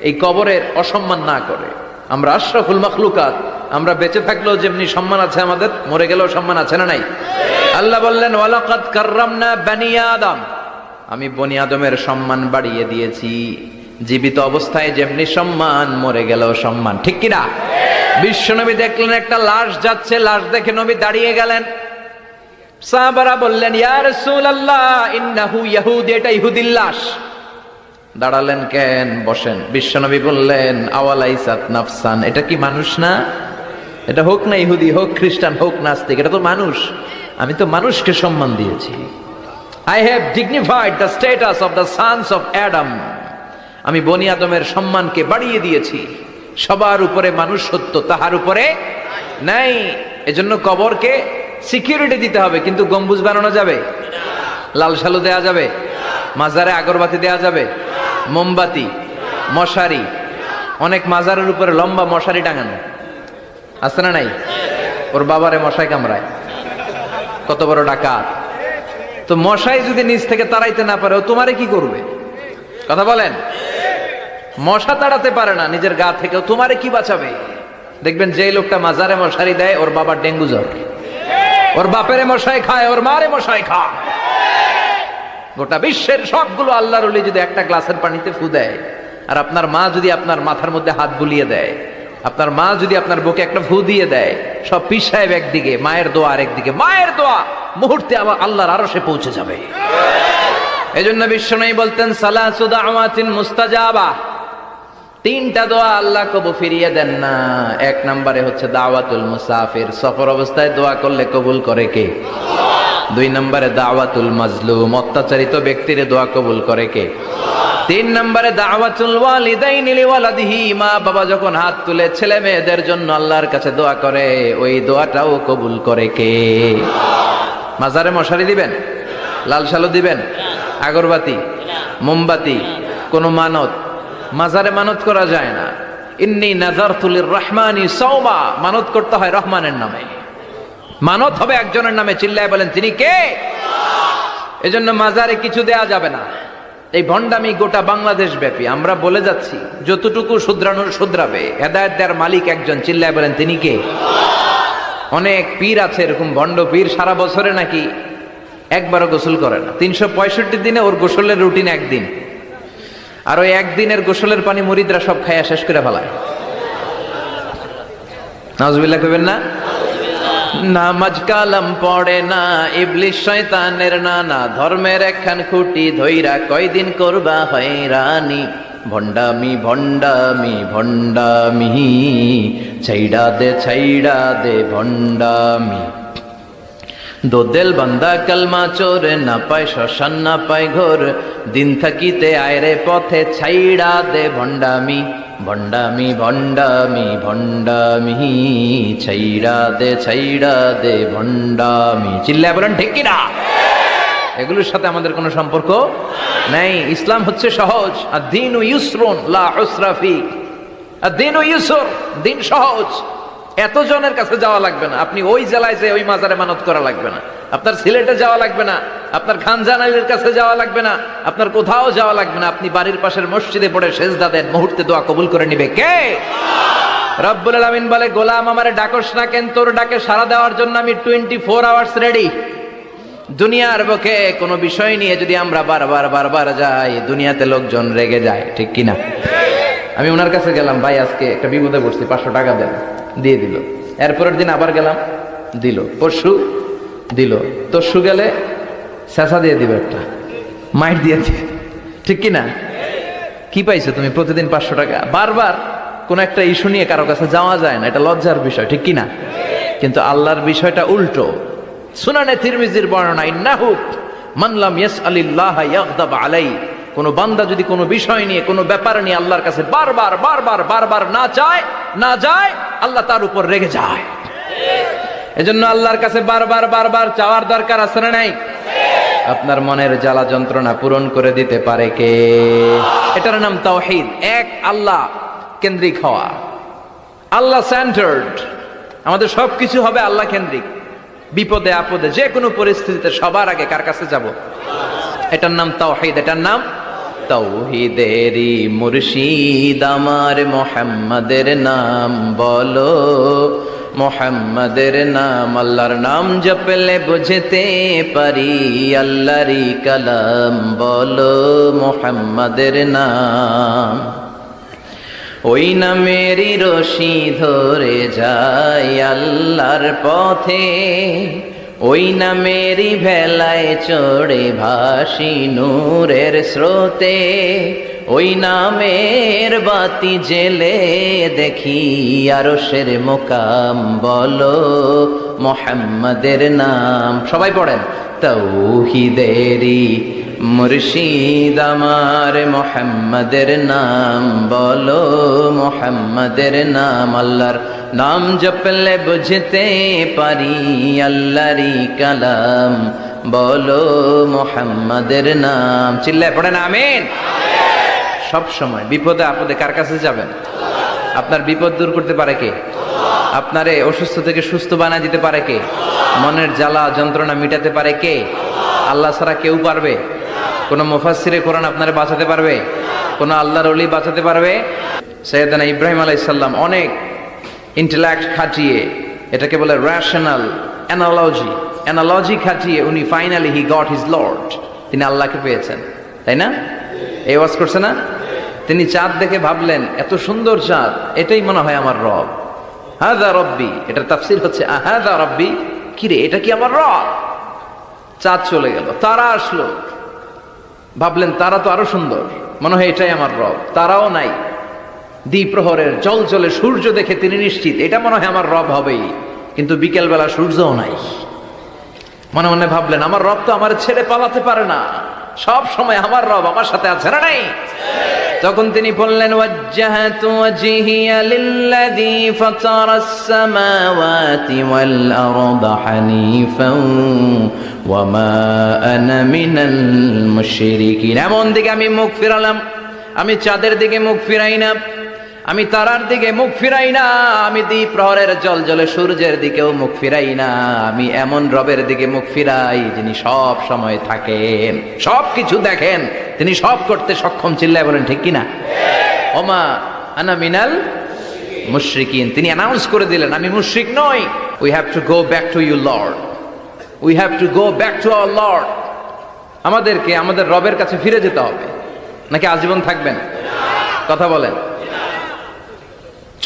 এই কবরের অসম্মান না করে। আমরা আশরাফুল মাখলুকাত, আমরা বেঁচে থাকলেও যেমনি সম্মান আছে আমাদের, মরে গেলেও সম্মান আছে না নাই? আল্লাহ বললেন ওয়ালাকাদ কাররামনা বানি আদম। আমি বনি আদমের সম্মান বাড়িয়ে দিয়েছি। জীবিত অবস্থায় যেমনি সম্মান, মরে গেলেও সম্মান। ঠিক কিনা? বিশ্বনবী দেখলেন একটা লাশ যাচ্ছে, লাশ দেখে নবী দাঁড়িয়ে গেলেন। সাহাবারা বললেন ইয়া রাসূলুল্লাহ ইন্নাহু ইয়াহুদি, এটা ইহুদির লাশ। দাঁড়ালেন কেন? বসেন। বিশ্বনবী বললেন আওয়ালাইসাত নাফসান, এটা কি মানুষ না? এটা হোক না ইহুদি, হোক খ্রিস্টান, হোক নাস্তিক, এটা তো মানুষ। আমি তো মানুষকে সম্মান দিয়েছি। I have dignified the status of the sons of Adam. আমি বনি আদমের সম্মানকে বাড়িয়ে দিয়েছি। সবার উপরে মানুষ সত্য, তাহার উপরে নাই। এজন্য কবরকে সিকিউরিটি দিতে হবে, কিন্তু গম্বুজ বানানো যাবে? লাল সালু দেয়া যাবে? মাজারে আগরবাতি দেয়া যাবে? মোমবাতি, মশারি, অনেক মাজারের উপরে লম্বা মশারি টাঙানো আছে না নাই? ওর বাবারে মশাই কামড়ায়, কত বড় ডাকাত। তো মশাই যদি নিচ থেকে তাড়াইতে না পারে ও তোমারে কি করবে? কথা বলেন। মশা তাড়াতে পারে না নিজের গা থেকে, তোমারে কি বাঁচাবে? দেখবেন যে লোকটা মাজারে মশারি দেয় ওর বাবার ডেঙ্গু জ্বর, ওর বাপেরে মশাই খায়, ওর মারে মশাই খায়। গোটা বিশ্বের সবগুলো আল্লাহর ওলি যদি একটা গ্লাসের পানিতে ফু দেয় আর আপনার মা যদি আপনার মাথার মধ্যে হাত বুলিয়ে দেয় আপনার মা যদি আপনার বুকে একটা ফু দিয়ে দেয়, সব পীর সাহেব একদিকে, মায়ের দোয়া আরেকদিকে, মায়ের দোয়া মুহূর্তে আবার আল্লাহর আরশে পৌঁছে যাবে। এজন্য বিশ্বনবী বলতেন সালাসু দাওয়াতিন মুস্তাজাবা, তিনটা দোয়া আল্লাহ কবুল ফিরিয়ে দেন না। এক নম্বরে হচ্ছে দাওয়াতুল মুসাফির, সফর অবস্থায় দোয়া করলে কবুল করে কে? দুই নম্বরে দাওয়াতুল মাজলুম, অত্যাচারিত ব্যক্তির দোয়া কবুল করে কে? তিন নম্বরে দাওয়াতুল ওয়ালিদাইনি লিওয়ালাদিহি, মা বাবা যখন হাত তুলে ছেলে মেয়েদের জন্য আল্লাহর কাছে দোয়া করে, ওই দোয়াটাও কবুল করে কে? মাজারে মশারি দিবেন, লাল শালু দিবেন, আগরবাতি, মোমবাতি, কোনো মানত? মাজারে মানত করা যায় না। ইন্নী নাযারতু লিররহমানি সাওমা, মানত করতে হয় রহমানের নামে। মানত হবে একজনের নামে, চিল্লায় বলেন তিনি কে? এজন্য মাজারে কিছু দেয়া যাবে না। এই ভণ্ডামি গোটা বাংলাদেশ ব্যাপী, আমরা বলে যাচ্ছি যতটুকু শুধরানোর শুধরাবে। হেদায়েত দেওয়ার মালিক একজন, চিল্লায় বলেন তিনি কে? অনেক পীর আছে এরকম ভণ্ড পীর, সারা বছরে নাকি একবারও গোসল করে না, 365 দিনে ওর গোসলের রুটিন একদিন, আর ওই একদিনের গোসলের পানি মুরিদরা সব খাইয়া শেষ করে ফেলায়। নাউজুবিল্লাহ কইবেন না? নামাজ কালাম পড়ে না, ইবলিশ শয়তানের নানা, ধর্মের একখান খুঁটি ধইরা কয়দিন করবা হয়রানি। ভণ্ডামি ভণ্ডামি ভণ্ডামি, ছাইড়া দে ভণ্ডামি। দোদেল বান্দা কালমা চোর, না পায় শ্মশান না পায় ঘোর, দিন থাকিতে আয়রে পথে ছাইড়া দে ভণ্ডামি। ভণ্ডামি ভণ্ডামি ভণ্ডামি, ছাইড়া দে ভণ্ডামি। চিল্লায় বলেন ঠিক কিনা? এগুলোর সাথে আমাদের কোনো সম্পর্ক নাই। ইসলাম হচ্ছে সহজ। আদ-দীনু ইউসরুন লা উসরা ফি, আদ-দীনু ইউসর, দিন সহজ। এত জনের কাছে যাওয়া লাগবে না, আপনি ওই জেলায় যে ওই মাজারে মানত করা লাগবে না, আপনার সিলেটে যাওয়া লাগবে না, আপনার খানজানাইলের কাছে যাওয়া লাগবে না, আপনার কোথাও যাওয়া লাগবে না। আপনি বাড়ির পাশের মসজিদে পড়ে সেজদা দেন, মুহূর্তে দোয়া কবুল করে নিবে কে? রব্বুল আলামিন বলে, গোলাম আমারে ডাকস না কেন? তোর ডাকে সাড়া দেওয়ার জন্য আমি 24 আওয়ার্স রেডি। দুনিয়ার বুকে কোনো বিষয় নিয়ে যদি আমরা বারবার যাই, দুনিয়াতে লোকজন রেগে যায়, ঠিক কিনা? আমি ওনার কাছে গেলাম, ভাই আজকে একটা বিপদে পড়ছি, 500 টাকা দেন, দিয়ে দিল। এরপরের দিন আবার গেলাম, দিল। পরশু দিল, তরশু গেলে শেষা দিয়ে দিবে, একটা মাইট দিয়ে দিবে, ঠিক কিনা? কি পাইছো তুমি? প্রতিদিন 500 টাকা। বারবার কোন একটা ইস্যু নিয়ে কারো কাছে যাওয়া যায় না, এটা লজ্জার বিষয়, ঠিক কিনা? কিন্তু আল্লাহর বিষয়টা উল্টো। সুনানে তিরমিজির বর্ণনা, ইন্নাহু মান লাম ইয়াসআলিল্লাহ ইয়াগদাব আলাই, কোন বান্দা যদি কোনো বিষয় নিয়ে, কোনো ব্যাপার নিয়ে আল্লাহর কাছে বারবার না যায়, আল্লাহ তার উপর রেগে যায়। এজন্য আল্লাহর কাছে বারবার চাওয়ার দরকার আছে না নাই? আপনার মনের জ্বালা যন্ত্রণা পূরণ করে দিতে পারে কে? এটার নাম তাওহীদ। এক আল্লাহ কেন্দ্রিক হওয়া, আল্লাহ সেন্টার্ড। আমাদের সবকিছু হবে আল্লাহ কেন্দ্রিক। বিপদে আপদে যে কোনো পরিস্থিতিতে সবার আগে কার কাছে যাব? এটার নাম তাওহীদ, এটার নাম তাওহীদেরই মুর্শিদ আমার মুহাম্মাদের নাম বলো, মুহাম্মাদের নাম। আল্লাহর নাম জপলে বুঝতে পারি আল্লাহরই কালাম বলো, মুহাম্মাদের নাম। ওই নামেরই রশি ধরে যায় আল্লাহর পথে, ওই নামেরই ভেলায় চড়ে ভাসি নূরের স্রোতে, ওই নামের বাতি জেলে দেখি আরশের মোকাম বলো, মুহাম্মাদের নাম। সবাই পড়েন, তাওহীদেরই মুর্শিদ আমার মুহাম্মাদের নাম বলো, মুহাম্মাদের নাম। আল্লাহর নাম জপলে বুঝতে পারি আল্লাহরই কালাম বলো, মুহাম্মাদের নাম। চিল্লায় পড়েন আমিন। সব সময় বিপদে আপদে কার কাছে যাবেন? আপনার বিপদ দূর করতে পারে কে? আপনারে অসুস্থ থেকে সুস্থ বানায় দিতে পারে কে? মনের জ্বালা যন্ত্রণা মিটাতে পারে কে? আল্লাহ ছাড়া কেউ পারবে? কোন মুফাসসিরে কোরআন আপনারে বাঁচাতে পারবে? কোন আল্লাহর ওলি বাঁচাতে পারবে? সাইয়েদনা ইব্রাহিম আলাইহিস সালাম অনেক ইন্টেলেক্ট খাটিয়ে, এটাকে বলে রেশনাল অ্যানালজি খাটিয়ে উনি finally he got his Lord, তিনি আল্লাহকে পেয়েছেন, তাই না? এই ওয়াজ করছে না? তিনি চাঁদ দেখে ভাবলেন এত সুন্দর চাঁদ, এটাই মনে হয় আমার রব। হাযা রব্বি, এটার তাফসীর হচ্ছে হাযা রব্বি, কিরে এটা কি আমার রব? চাঁদ চলে গেল, তারা আসলো, ভাবলেন তারা তো আরো সুন্দর, মনে হয় এটাই আমার রব। তারাও নাই, দ্বিপ্রহরের জল জলে সূর্য দেখে তিনি নিশ্চিত এটা মনে হয় আমার রব হবেই। কিন্তু বিকেলবেলা সূর্যও নাই। মনে মনে ভাবলেন আমার রব তো আমার ছেড়ে পালাতে পারে না, সব সময় আমার রব আমার সাথে আছে না নাই? তখন তিনি বললেন ওয়াজ্জাহাতু ওয়াজহিয়া লিল্লাযী ফাতারাস সামাওয়াতি ওয়াল আরদা হানিফান ওয়া মা আনা মিনাল মুশরিকিন। এমন দিকে আমি মুখ ফিরালাম, আমি চাঁদের দিকে মুখ ফিরাই না, আমি তারার দিকে মুখ ফিরাই না, আমি দ্বিপ্রহরের জল জলে সূর্যের দিকেও মুখ ফিরাই না, আমি এমন রবের দিকে মুখ ফিরাই যিনি সব সময় থাকেন, সব কিছু দেখেন, তিনি সব করতে সক্ষম। চিল্লায় বলেন ঠিক কিনা? ওমা আনা মিনাল মুশরিকিন। তিনি অ্যানাউন্স করে দিলেন আমি মুশরিক নই। We have to go back to you lord, we have to go back to our lord. আমাদেরকে আমাদের রবের কাছে ফিরে যেতে হবে। নাকি আজীবন থাকবেন? কথা বলেন।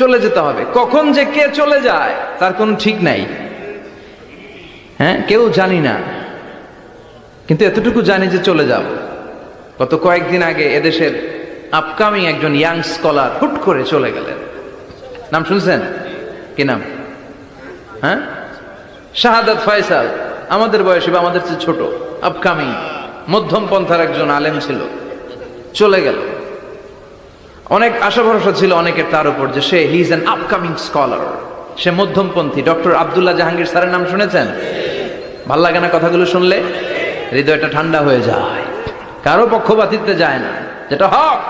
চলে যেতে হবে। কখন যে কে চলে যায় তার কোনো ঠিক নাই, হ্যাঁ, কেউ জানি না, কিন্তু এতটুকু জানি যে চলে যাব। গত কয়েকদিন আগে এদেশের আপকামিং একজন ইয়াং স্কলার হুট করে চলে গেলেন। নাম শুনছেন? কি নাম? হ্যাঁ, শাহাদাত ফয়সাল। আমাদের বয়সী বা আমাদের চেয়ে ছোট, আপকামিং মধ্যম পন্থার একজন আলেম ছিল, চলে গেল। অনেক আশা ভরসা ছিল অনেকের তার উপর যে সে he is an upcoming scholar, সে মধ্যমপন্থী। ডক্টর আব্দুল্লাহ জাহাঙ্গীর স্যারের নাম শুনেছেন? ভাল লাগে না কথাগুলো শুনলে? হৃদয়টা ঠান্ডা হয়ে যায়। কারো পক্ষপাতিত্বে যায় না, যেটা হক,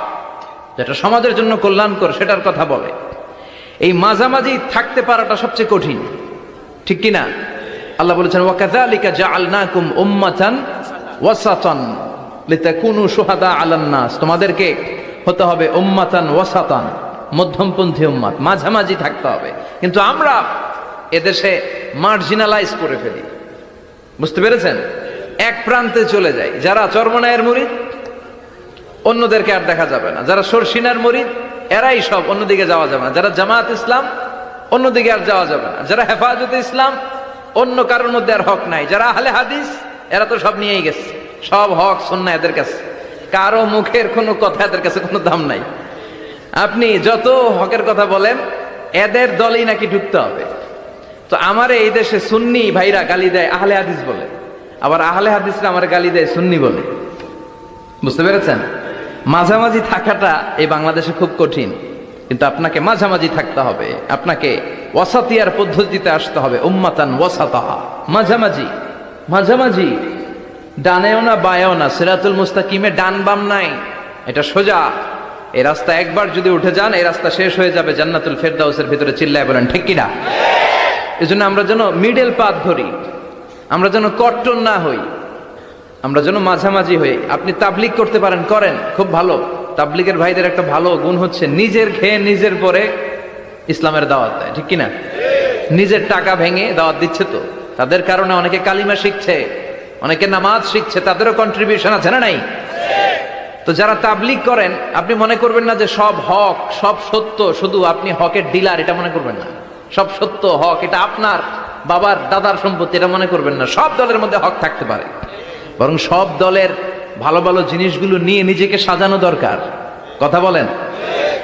যেটা সমাজের জন্য কল্যাণকর সেটার কথা বলে। এই মাঝামাঝি থাকতে পারাটা সবচেয়ে কঠিন, ঠিক কিনা? আল্লাহ বলেছেন ওয়াকাযালিকা জাআলনাকুম উম্মাতান ওয়াসাতান লিতাকুনু শুহাদা আলান নাস। তোমাদেরকে হতে হবে উম্মাতান ওয়াসাতান, মধ্যমপন্থী উম্মাত, মাঝামাঝি থাকতে হবে। কিন্তু আমরা এদেশে মার্জিনালাইজ করে ফেলি, বুঝতে পেরেছেন? এক প্রান্তে চলে যাই। যারা চরমনায়ের মুরিদ অন্যদেরকে আর দেখা যাবে না, যারা শর্ষিনার মুরিদ এরাই সব, অন্যদিকে যাওয়া যাবে না। যারা জামাত ইসলাম অন্যদিকে আর যাওয়া যাবে না। যারা হেফাজতে ইসলাম অন্য কারোর মধ্যে আর হক নাই। যারা আহলে হাদিস এরা তো সব নিয়েই গেছে, সব হক সুন্নাহ এদের কাছে, কারো মুখের কোনো কথা এদের কাছে কোনো দাম নাই। আপনি যত হকের কথা বলেন এদের দলেই নাকি ঢুকতে হবে। তো আমার এই দেশে সুন্নি ভাইরা গালি দেয় আহলে হাদিস বলে, আবার আহলে হাদিসরা আমার গালি দেয় সুন্নি বলে। বুঝতে পেরেছেন? মাঝামাঝি থাকাটা এই বাংলাদেশে খুব কঠিন, কিন্তু আপনাকে মাঝামাঝি থাকতে হবে। আপনাকে ওয়াসাতিয়ার পদ্ধতিতে আসতে হবে, উম্মাতান ওয়াসাতা, মাঝামাঝি। মাঝামাঝি ডানেও না বায়েও না, সিরাতুল মুস্তাকিমে ডান বাম নাই, এটা সোজা। এই রাস্তা একবার যদি উঠে যান এই রাস্তা শেষ হয়ে যাবে জান্নাতুল ফেরদাউসের ভিতরে। চিল্লায় বলেন ঠিক কিনা? এজন্য আমরা যেন মিডল পাথ ধরি, আমরা যেন কট্টর না হই, আমরা যেন মাঝামাঝি হই। আপনি তাবলিগ করতে পারেন, করেন, খুব ভালো। তাবলিগের ভাইদের একটা ভালো গুণ হচ্ছে নিজের খেয়ে নিজের পরে ইসলামের দাওয়াত দেয়, ঠিক কিনা? নিজের টাকা ভেঙে দাওয়াত দিচ্ছে, তো তাদের কারণে অনেকে কালিমা শিখছে, অনেকে নামাজ শিখছে, তাদেরও কন্ট্রিবিউশন আছে না নাই? তো যারা তাবলিগ করেন আপনি মনে করবেন না যে সব হক সব সত্য, শুধু আপনি হকের ডিলার এটা মনে করবেন না। সব সত্য হক এটা আপনার বাবার দাদার সম্পত্তি এটা মনে করবেন না। সব দলের মধ্যে হক থাকতে পারে, বরং সব দলের ভালো ভালো জিনিসগুলো নিয়ে নিজেকে সাজানো দরকার। কথা বলেন?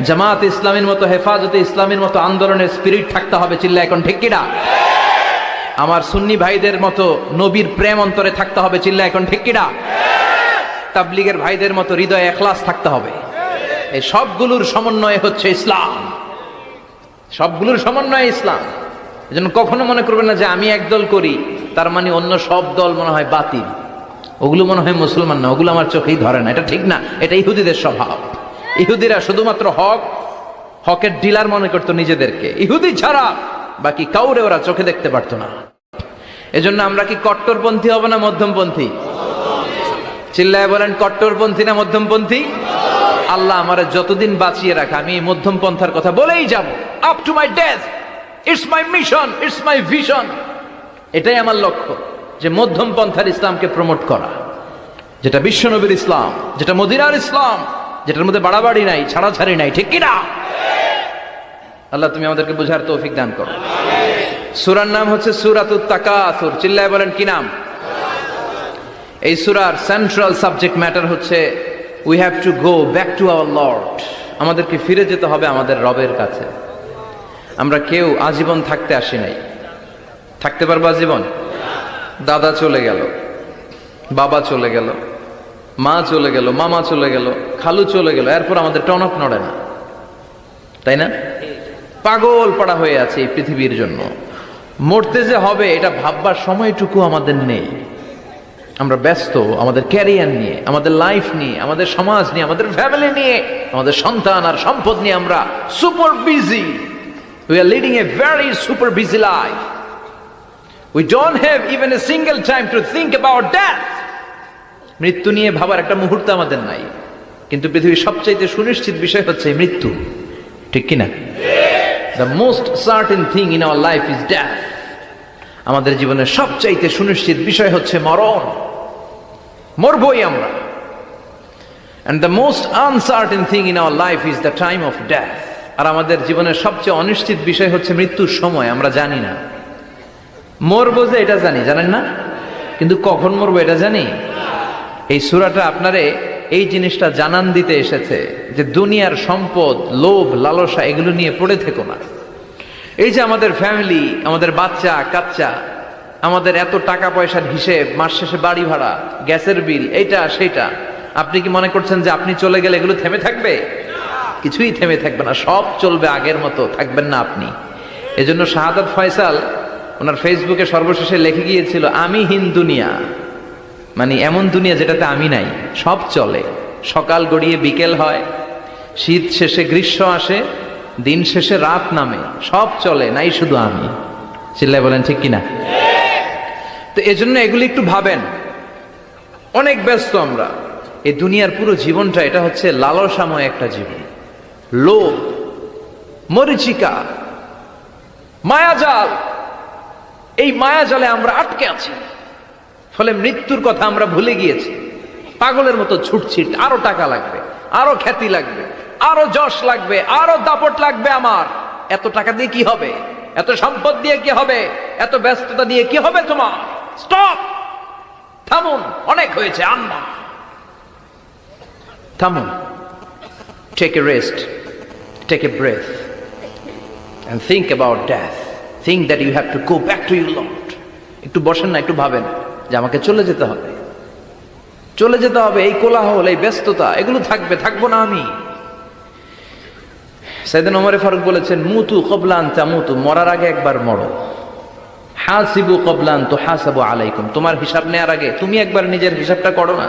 জামাত ইসলামের মতো, হেফাজতে ইসলামের মতো আন্দোলনের স্পিরিট থাকতে হবে। চিল্লা এখন ঠিক কিনা? আমার সুন্নি ভাইদের মতো নবীর প্রেম অন্তরে থাকতে হবে। চিল্লা এখন ঠিক কিনা? তাবলিগের ভাইদের মতো হৃদয়ে ইখলাস থাকতে হবে। এই সবগুলোর সমন্বয় হচ্ছে ইসলাম, সবগুলোর সমন্বয় ইসলাম। এজন্য কখনো মনে করবেন না যে আমি একদল করি তার মানে অন্য সব দল মনে হয় বাতিল, ওগুলো মনে হয় মুসলমান না, ওগুলো আমার চোখেই ধরে না। এটা ঠিক না, এটা ইহুদিদের স্বভাব। ইহুদিরা শুধুমাত্র হকের ডিলার মনে করতো নিজেদেরকে, ইহুদি ছাড়া বাকি কাউরে ওরা চোখে দেখতে পারতো না। এজন্য আমরা কি কট্টরপন্থী হব না মধ্যমপন্থী? চিল্লায় বলেন কট্টরপন্থী না মধ্যমপন্থী? আল্লাহ আমারে যতদিন বাঁচিয়ে রাখা আমি এই মধ্যম পন্থার কথা বলেই যাব, up to my death. It's my mission, it's my vision. এটাই আমার লক্ষ্য, যে মধ্যম পন্থার ইসলামকে প্রমোট করা, যেটা বিশ্বনবীর ইসলাম, যেটা মদিনার ইসলাম, যেটার মধ্যে বাড়াবাড়ি নাই, ছাড়াছাড়ি নাই, ঠিক কিনা? আল্লাহ তুমি আমাদেরকে বুঝার তৌফিক দান করো। সূরার নাম হচ্ছে সূরাতুত তাকাসুর। চিল্লায় বলেন কি নাম? এই সূরার সেন্ট্রাল সাবজেক্ট ম্যাটার হচ্ছে we have to go back to our lord. আমাদেরকে ফিরে যেতে হবে আমাদের রবের কাছে। আমরা কেউ আজীবন থাকতে আসি নাই। থাকতে পারবো আজীবন? দাদা চলে গেল, বাবা চলে গেল, মা চলে গেল, মামা চলে গেল, খালু চলে গেল, এরপর আমাদের টনক নড়ে না, তাই না? পাগল পাড়া হয়ে আছে এই পৃথিবীর জন্য। মরতে যে হবে এটা ভাববার সময়টুকু আমাদের নেই। আমরা ব্যস্ত আমাদের ক্যারিয়ার নিয়ে, আমাদের লাইফ নিয়ে, আমাদের সমাজ নিয়ে, আমাদের ফ্যামিলি নিয়ে, আমাদের সন্তান আর সম্পদ নিয়ে আমরা super busy. We are leading a very super busy life. We don't have even a single time to think about death. মৃত্যু নিয়ে ভাবার একটা মুহূর্ত আমাদের নাই। কিন্তু পৃথিবীর সবচাইতে সুনিশ্চিত বিষয় হচ্ছে মৃত্যু, ঠিক কিনা? The most certain thing in our life is death. আমাদের জীবনের সবচাইতে সুনিশ্চিত বিষয় হচ্ছে মরণ। মরবই আমরা। And the most uncertain thing in our life is the time of death. আর আমাদের জীবনের সবচেয়ে অনিশ্চিত বিষয় হচ্ছে মৃত্যুর সময়। আমরা জানি না। মরবো যে এটা জানি, জানেন না? কিন্তু কখন মরবো এটা জানি? এই সূরাটা আপনারে এই জিনিসটা জানান দিতে এসেছে যে দুনিয়ার সম্পদ, লোভ, লালসা এগুলো নিয়ে পড়ে থেকো না। এই যে আমাদের ফ্যামিলি, আমাদের বাচ্চা কাচ্চা, আমাদের এত টাকা পয়সার হিসেব, মাস শেষে বাড়ি ভাড়া, গ্যাসের বিল, এইটা সেইটা, আপনি কি মনে করছেন যে আপনি চলে গেলে এগুলো থেমে থাকবে? কিছুই থেমে থাকবে না, সব চলবে আগের মতো, থাকবেন না আপনি। এজন্য শাহাদাত ফয়সাল ওনার ফেসবুকে সর্বশেষে লিখে গিয়েছিল, আমি হীন দুনিয়া, মানে এমন দুনিয়া যেটাতে আমি নাই, সব চলে। সকাল গড়িয়ে বিকেল হয়, শীত শেষে গ্রীষ্ম আসে, দিন শেষে রাত নামে, সব চলে, নাই শুধু আমি। চিল্লায় বলেন ঠিক কিনা? তো এজন্য এগুলি একটু ভাবেন। অনেক ব্যস্ত আমরা। এই দুনিয়ার পুরো জীবনটা এটা হচ্ছে লালসাময় একটা জীবন। লোভ, মরিচিকা, মায়াজাল, এই মায়াজালে আমরা আটকে আছি। ফলে মৃত্যুর কথা আমরা ভুলে গিয়েছি। পাগলের মতো ছুটছি, আরো টাকা লাগবে, আরো খ্যাতি লাগবে, আরো যশ লাগবে, আরো দাপট লাগবে আমার। এত টাকা দিয়ে কি হবে? এত সম্পদ দিয়ে কি হবে? এত ব্যস্ততা দিয়ে কি হবে তোমার? স্টপ, থামুন, অনেক হয়েছে, আন্না, থামুন। Take a rest, take a breath and think about death. Think that you have to go back to your Lord. একটু বসেন না, একটু ভাবেন যে আমাকে চলে যেতে হবে, চলে যেতে হবে। এই কোলাহল, এই ব্যস্ততা এগুলো থাকবে, থাকবো না আমি। সাইয়েদনা ওমর ফারুক বলেছেন, মুতু ক্বাবলা আন তামুতু, মরার আগে একবার মরো। হাসিবু ক্বাবলা আন তুহাসাবু আলাইকুম, তোমার হিসাব নেওয়ার আগে তুমি একবার নিজের হিসাবটা করো না।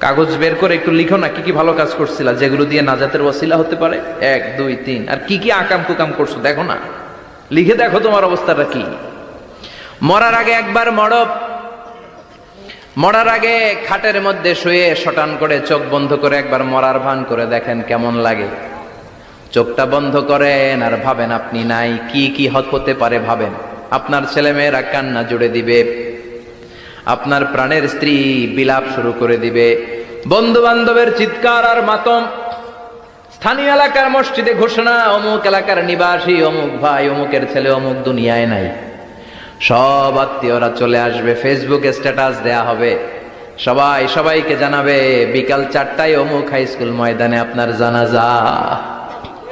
কাগজ বের করে একটু লিখো না কি কি ভালো কাজ করছিলা, যেগুলো দিয়ে নাজাতের ওয়াসিলা হতে পারে, 1 2 3, আর কি কি আকাম কুকাম করছো দেখো না, লিখে দেখো তোমার অবস্থাটা কি। মরার আগে একবার মরো। মরার আগে খাটের মধ্যে শুয়ে শটান করে চোখ বন্ধ করে একবার মরার ভান করে দেখেন কেমন লাগে। চোখটা বন্ধ করেন আর ভাবেন আপনি নাই, কি কি হতে পারে ভাবেন। আপনার ছেলে মেয়েরা কান্না জুড়ে দিবে, আপনার প্রাণের স্ত্রী বিলাপ শুরু করে দিবে, বন্ধু বান্ধবের চিৎকার আর মাতম, স্থানীয় এলাকার মসজিদে ঘোষণা, অমুক এলাকার নিবাসী অমুক ভাই অমুকের ছেলে অমুক দুনিয়ায় নাই। সব আত্মীয়রা চলে আসবে, ফেসবুকে স্ট্যাটাস দেয়া হবে, সবাই সবাইকে জানাবে বিকাল 4টায় অমুক হাই স্কুল ময়দানে আপনার জানাজা।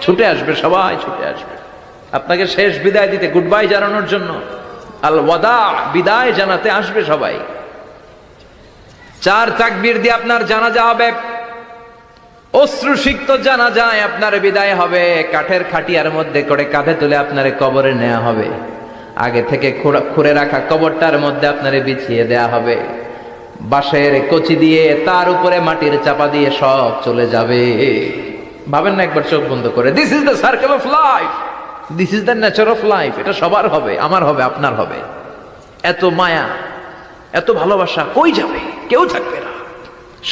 ছুটে আসবে, সবাই ছুটে আসবে আপনাকে শেষ বিদায় দিতে, গুড বাই জানানোর জন্য, আল ওয়াদা, বিদায় জানাতে আসবে সবাই। 4 তাকবীর দিয়ে আপনার জানাজা হবে, অশ্রুসিক্ত জানাজায় আপনার বিদায় হবে। কাঠের খাটিয়ার মধ্যে করে কাঁধে তুলে আপনার কবরে নেওয়া হবে। আগে থেকে খুঁড়ে রাখা কবরটার মধ্যে আপনারে বিছিয়ে দেয়া হবে। বাঁশের কচি দিয়ে তার উপরে মাটির চাপা দিয়ে সব চলে যাবে। ভাবেন না একবার চোখ বন্ধ করে, this is the circle of life, this is the nature of life. এটা সবার হবে, আমার হবে, আপনার হবে। এত মায়া, এত ভালোবাসা কই যাবে? কেউ থাকবে না,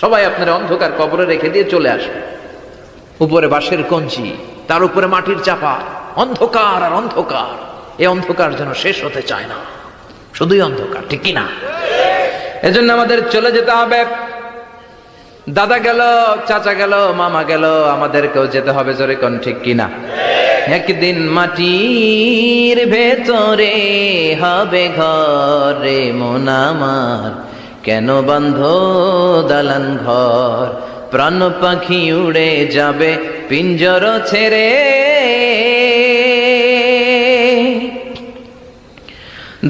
সবাই আপনার অন্ধকার কবরে রেখে দিয়ে চলে আসবে। উপরে বাঁশের কঞ্চি, তার উপরে মাটির চাপা, অন্ধকার আর অন্ধকার। এই অন্ধকার যেন শেষ হতে চায় না, শুধুই অন্ধকার, ঠিক কিনা? এজন্য আমাদের চলে যেতে হবে। দাদা গেল, চাচা গেল, মামা গেল, আমাদেরকেও যেতে হবে, জোরে কোন ঠিক কিনা? একদিন মাটির ভেতরে হবে ঘর রে মন আমার, কেন বাঁধ দালান ঘর? প্রাণ পাখি উড়ে যাবে পিঞ্জর ছেড়ে,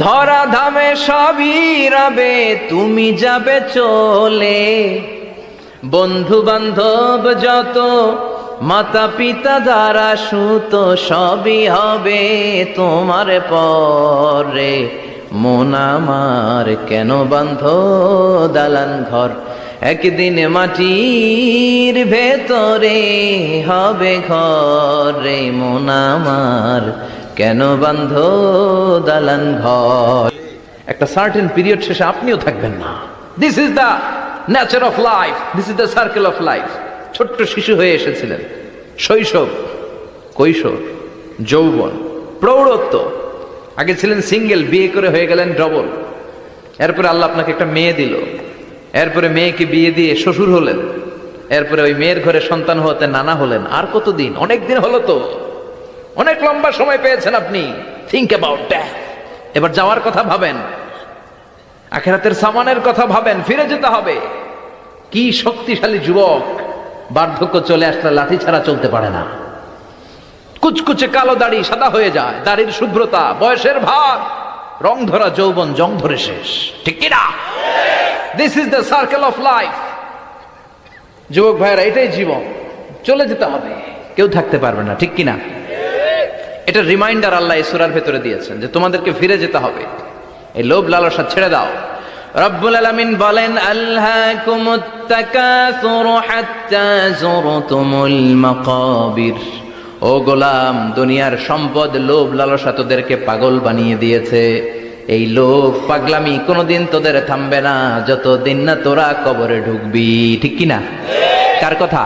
ধরা ধামে সবই রবে, তুমি যাবে চলে। বন্ধু বান্ধব যত, মাতা পিতা দ্বারা সুত, সবই হবে তোমার পরে মন আমার, কেন বাঁধ দালান ঘর? একদিন মাটির ভেতরে হবে ঘর রে মন আমার, কেন বাঁধ দালান ঘর? একটা সার্টেন পিরিয়ড শেষে আপনিও থাকবেন না। This is the nature of life, this is the circle of life. ছোট্ট শিশু হয়ে এসেছিলেন, শৈশব, কৈশোর, যৌবন, প্রৌঢ়ত্ব। আগে ছিলেন সিঙ্গেল, বিয়ে করে হয়ে গেলেন ডবল। এরপরে আল্লাহ আপনাকে একটা মেয়ে দিল, এরপরে মেয়েকে বিয়ে দিয়ে শ্বশুর হলেন, এরপরে ওই মেয়ের ঘরে সন্তান হতে নানা হলেন। আর কতদিন? অনেক দিন হলো তো, অনেক লম্বা সময় পেয়েছেন আপনি। Think about that. এবার যাওয়ার কথা ভাবেন, আখিরাতের সামানের কথা ভাবেন, ফিরে যেতে হবে। কি শক্তিশালী যুবক, বার্ধক্য চলে আসলে লাঠি ছাড়া চলতে পারে না। কুচকুচে কালো দাড়ি সাদা হয়ে যায়, দাড়ির শুভ্রতা, বয়সের ভার, রং ধরা যৌবন জং ধরে শেষ, ঠিক কিনা? This is the circle of life. যুবক ভাইয়েরা, এটাই জীবন, চলে যেতে হবে, কেউ থাকতে পারবে না, ঠিক কিনা? এটা রিমাইন্ডার আল্লাহ এই সূরার ভেতরে দিয়েছেন যে তোমাদেরকে ফিরে যেতে হবে। এই লোভ লালসা ছেড়ে দাও। রব্বুল আলামিন বলেন, আলহাকুমুত তাকাসুর হাত্তা যুরতুমুল মাকাবির। ও গোলাম, দুনিয়ার সম্পদ, লোভ লালসা তোদেরকে পাগল বানিয়ে দিয়েছে। এই লোভ পাগলামি কোনোদিন তোদের থামবে না যতদিন না তোরা কবরে ঢুকবি, ঠিক কিনা? কার কথা?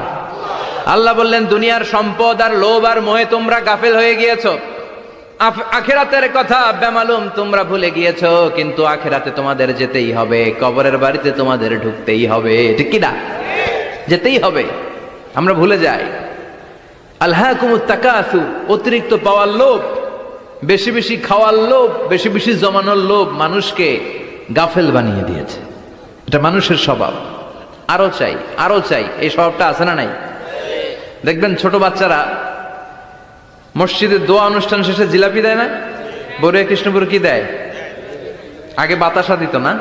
আল্লাহ বললেন, দুনিয়ার সম্পদ আর লোভ আর মোহে তোমরা গাফেল হয়ে গিয়েছো। আখিরাতের কথা বেমালুম তোমরা ভুলে গিয়েছো। কিন্তু আখিরাতে তোমাদের যেতেই হবে, কবরের বাড়িতে তোমাদের ঢুকতেই হবে, ঠিক কিনা? যেতেই হবে। আমরা ভুলে যাই। আলহাকুমুত তাকাসুর, অতিরিক্ত পাওয়ার লোভ, বেশি বেশি খাওয়ার লোভ, বেশি বেশি জমানোর লোভ মানুষকে গাফেল বানিয়ে দিয়েছে। এটা মানুষের স্বভাব। আরো চাই, আরো চাই, এই স্বভাবটা আছে না নাই? দেখবেন ছোট বাচ্চারা মসজিদে দোয়া অনুষ্ঠান শেষে জিলাপি দেয় না? বড়ুয়া কৃষ্ণপুর কি দেয়? আগে বাতাসা দিত না,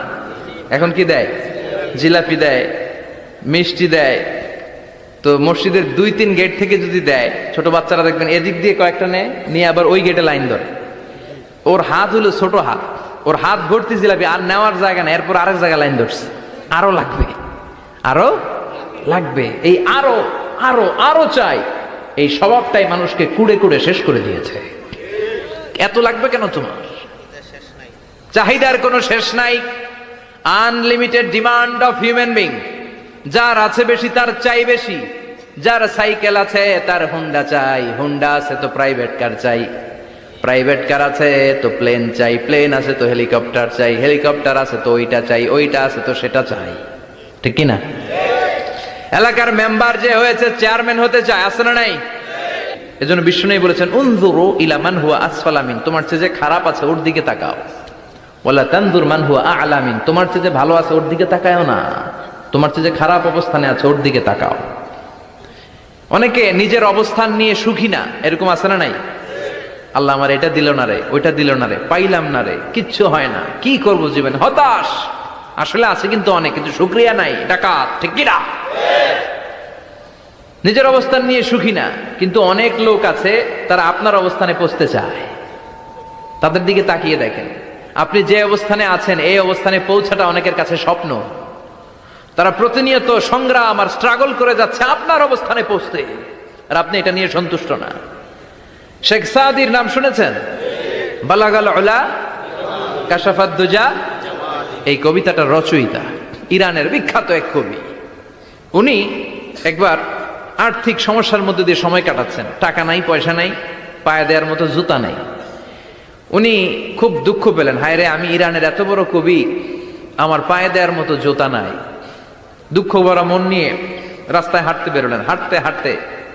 এখন কি দেয়? জিলাপি দেয়, মিষ্টি দেয়। তো মসজিদের 2-3 গেট থেকে যদি দেয়, ছোট বাচ্চারা দেখবেন এদিক দিয়ে কয়েকটা নেয়, নিয়ে আবার ওই গেটে লাইন ধরে। ওর হাত হলো ছোট হাত, ওর হাত ভর্তি জিলাপি, আর নেওয়ার জায়গা নেই, এরপর আরেক জায়গায় লাইন ধরছে। আরো লাগবে, আরো লাগবে, এই আরো আরো আরো চাই। এই স্বভাবটাই মানুষকে কুড়ে কুড়ে শেষ করে দিয়েছে। এত লাগবে কেন তোমার? চাহিদার কোনো শেষ নাই। Unlimited demand of human being. যার আছে বেশি তার চাই বেশি। যার সাইকেল আছে তার হুন্ডা চাই, হুন্ডা আছে তো প্রাইভেট কার চাই, প্রাইভেট কার আছে তো প্লেন চাই, প্লেন আছে তো হেলিকপ্টার চাই, হেলিকপ্টার আছে তো ওইটা চাই, ওইটা আছে তো সেটা চাই, ঠিক কিনা? এলাকার মেম্বার যে হয়েছে চেয়ারম্যান হতে চায়, আছে না নাই? এজন্য বিষ্ণু বলেছেন, উনজুরু ইলা মান হুয়া আসফালা মিন, তোমার চেয়ে যে খারাপ আছে ওর দিকে তাকাও। ওয়ালা তানজুর মান হুয়া আ'লা মিন, তোমার চেয়ে যে ভালো আছে ওর দিকে তাকায়ও না, তোমার চেয়ে যে খারাপ অবস্থানে আছে ওর দিকে তাকাও। অনেকে নিজের অবস্থান নিয়ে সুখী না, এরকম আছে না নাই? আল্লাহ আমার এটা দিল না রে, ওইটা দিল না রে, পাইলাম না রে, কিচ্ছু হয় না, কি করবো জীবনে, হতাশ। আসলে আছে কিন্তু অনেক, কিন্তু শুকরিয়া নাই, ডাকাত, ঠিক কিনা? নিজের অবস্থান নিয়ে সুখী না, কিন্তু অনেক লোক আছে তারা আপনার অবস্থানে পৌঁছতে চায়। তাদের দিকে তাকিয়ে দেখেন, আপনি যে অবস্থানে আছেন এই অবস্থানে পৌঁছাটা অনেকের কাছে স্বপ্ন। তারা প্রতিনিয়ত সংগ্রাম আর স্ট্রাগল করে যাচ্ছে আপনার অবস্থানে পৌঁছতে, আর আপনি এটা নিয়ে সন্তুষ্ট না। শেখ সাদির নাম শুনেছেন? বালাগাল উলা কাশাফাত দুজা, এই কবিতাটার রচয়িতা ইরানের বিখ্যাত এক কবি। উনি একবার আর্থিক সমস্যার মধ্যে দিয়ে সময় কাটাচ্ছেন, টাকা নাই, পয়সা নাই, পায়ে দেওয়ার মতো জুতা নাই। উনি খুব দুঃখ পেলেন, হায় রে, আমি ইরানের এত বড় কবি, আমার পায়ে দেওয়ার মতো জুতা নাই। দুঃখ ভরা মন নিয়ে রাস্তায় হাঁটতে বেরোলেন। হাঁটতে হাঁটতে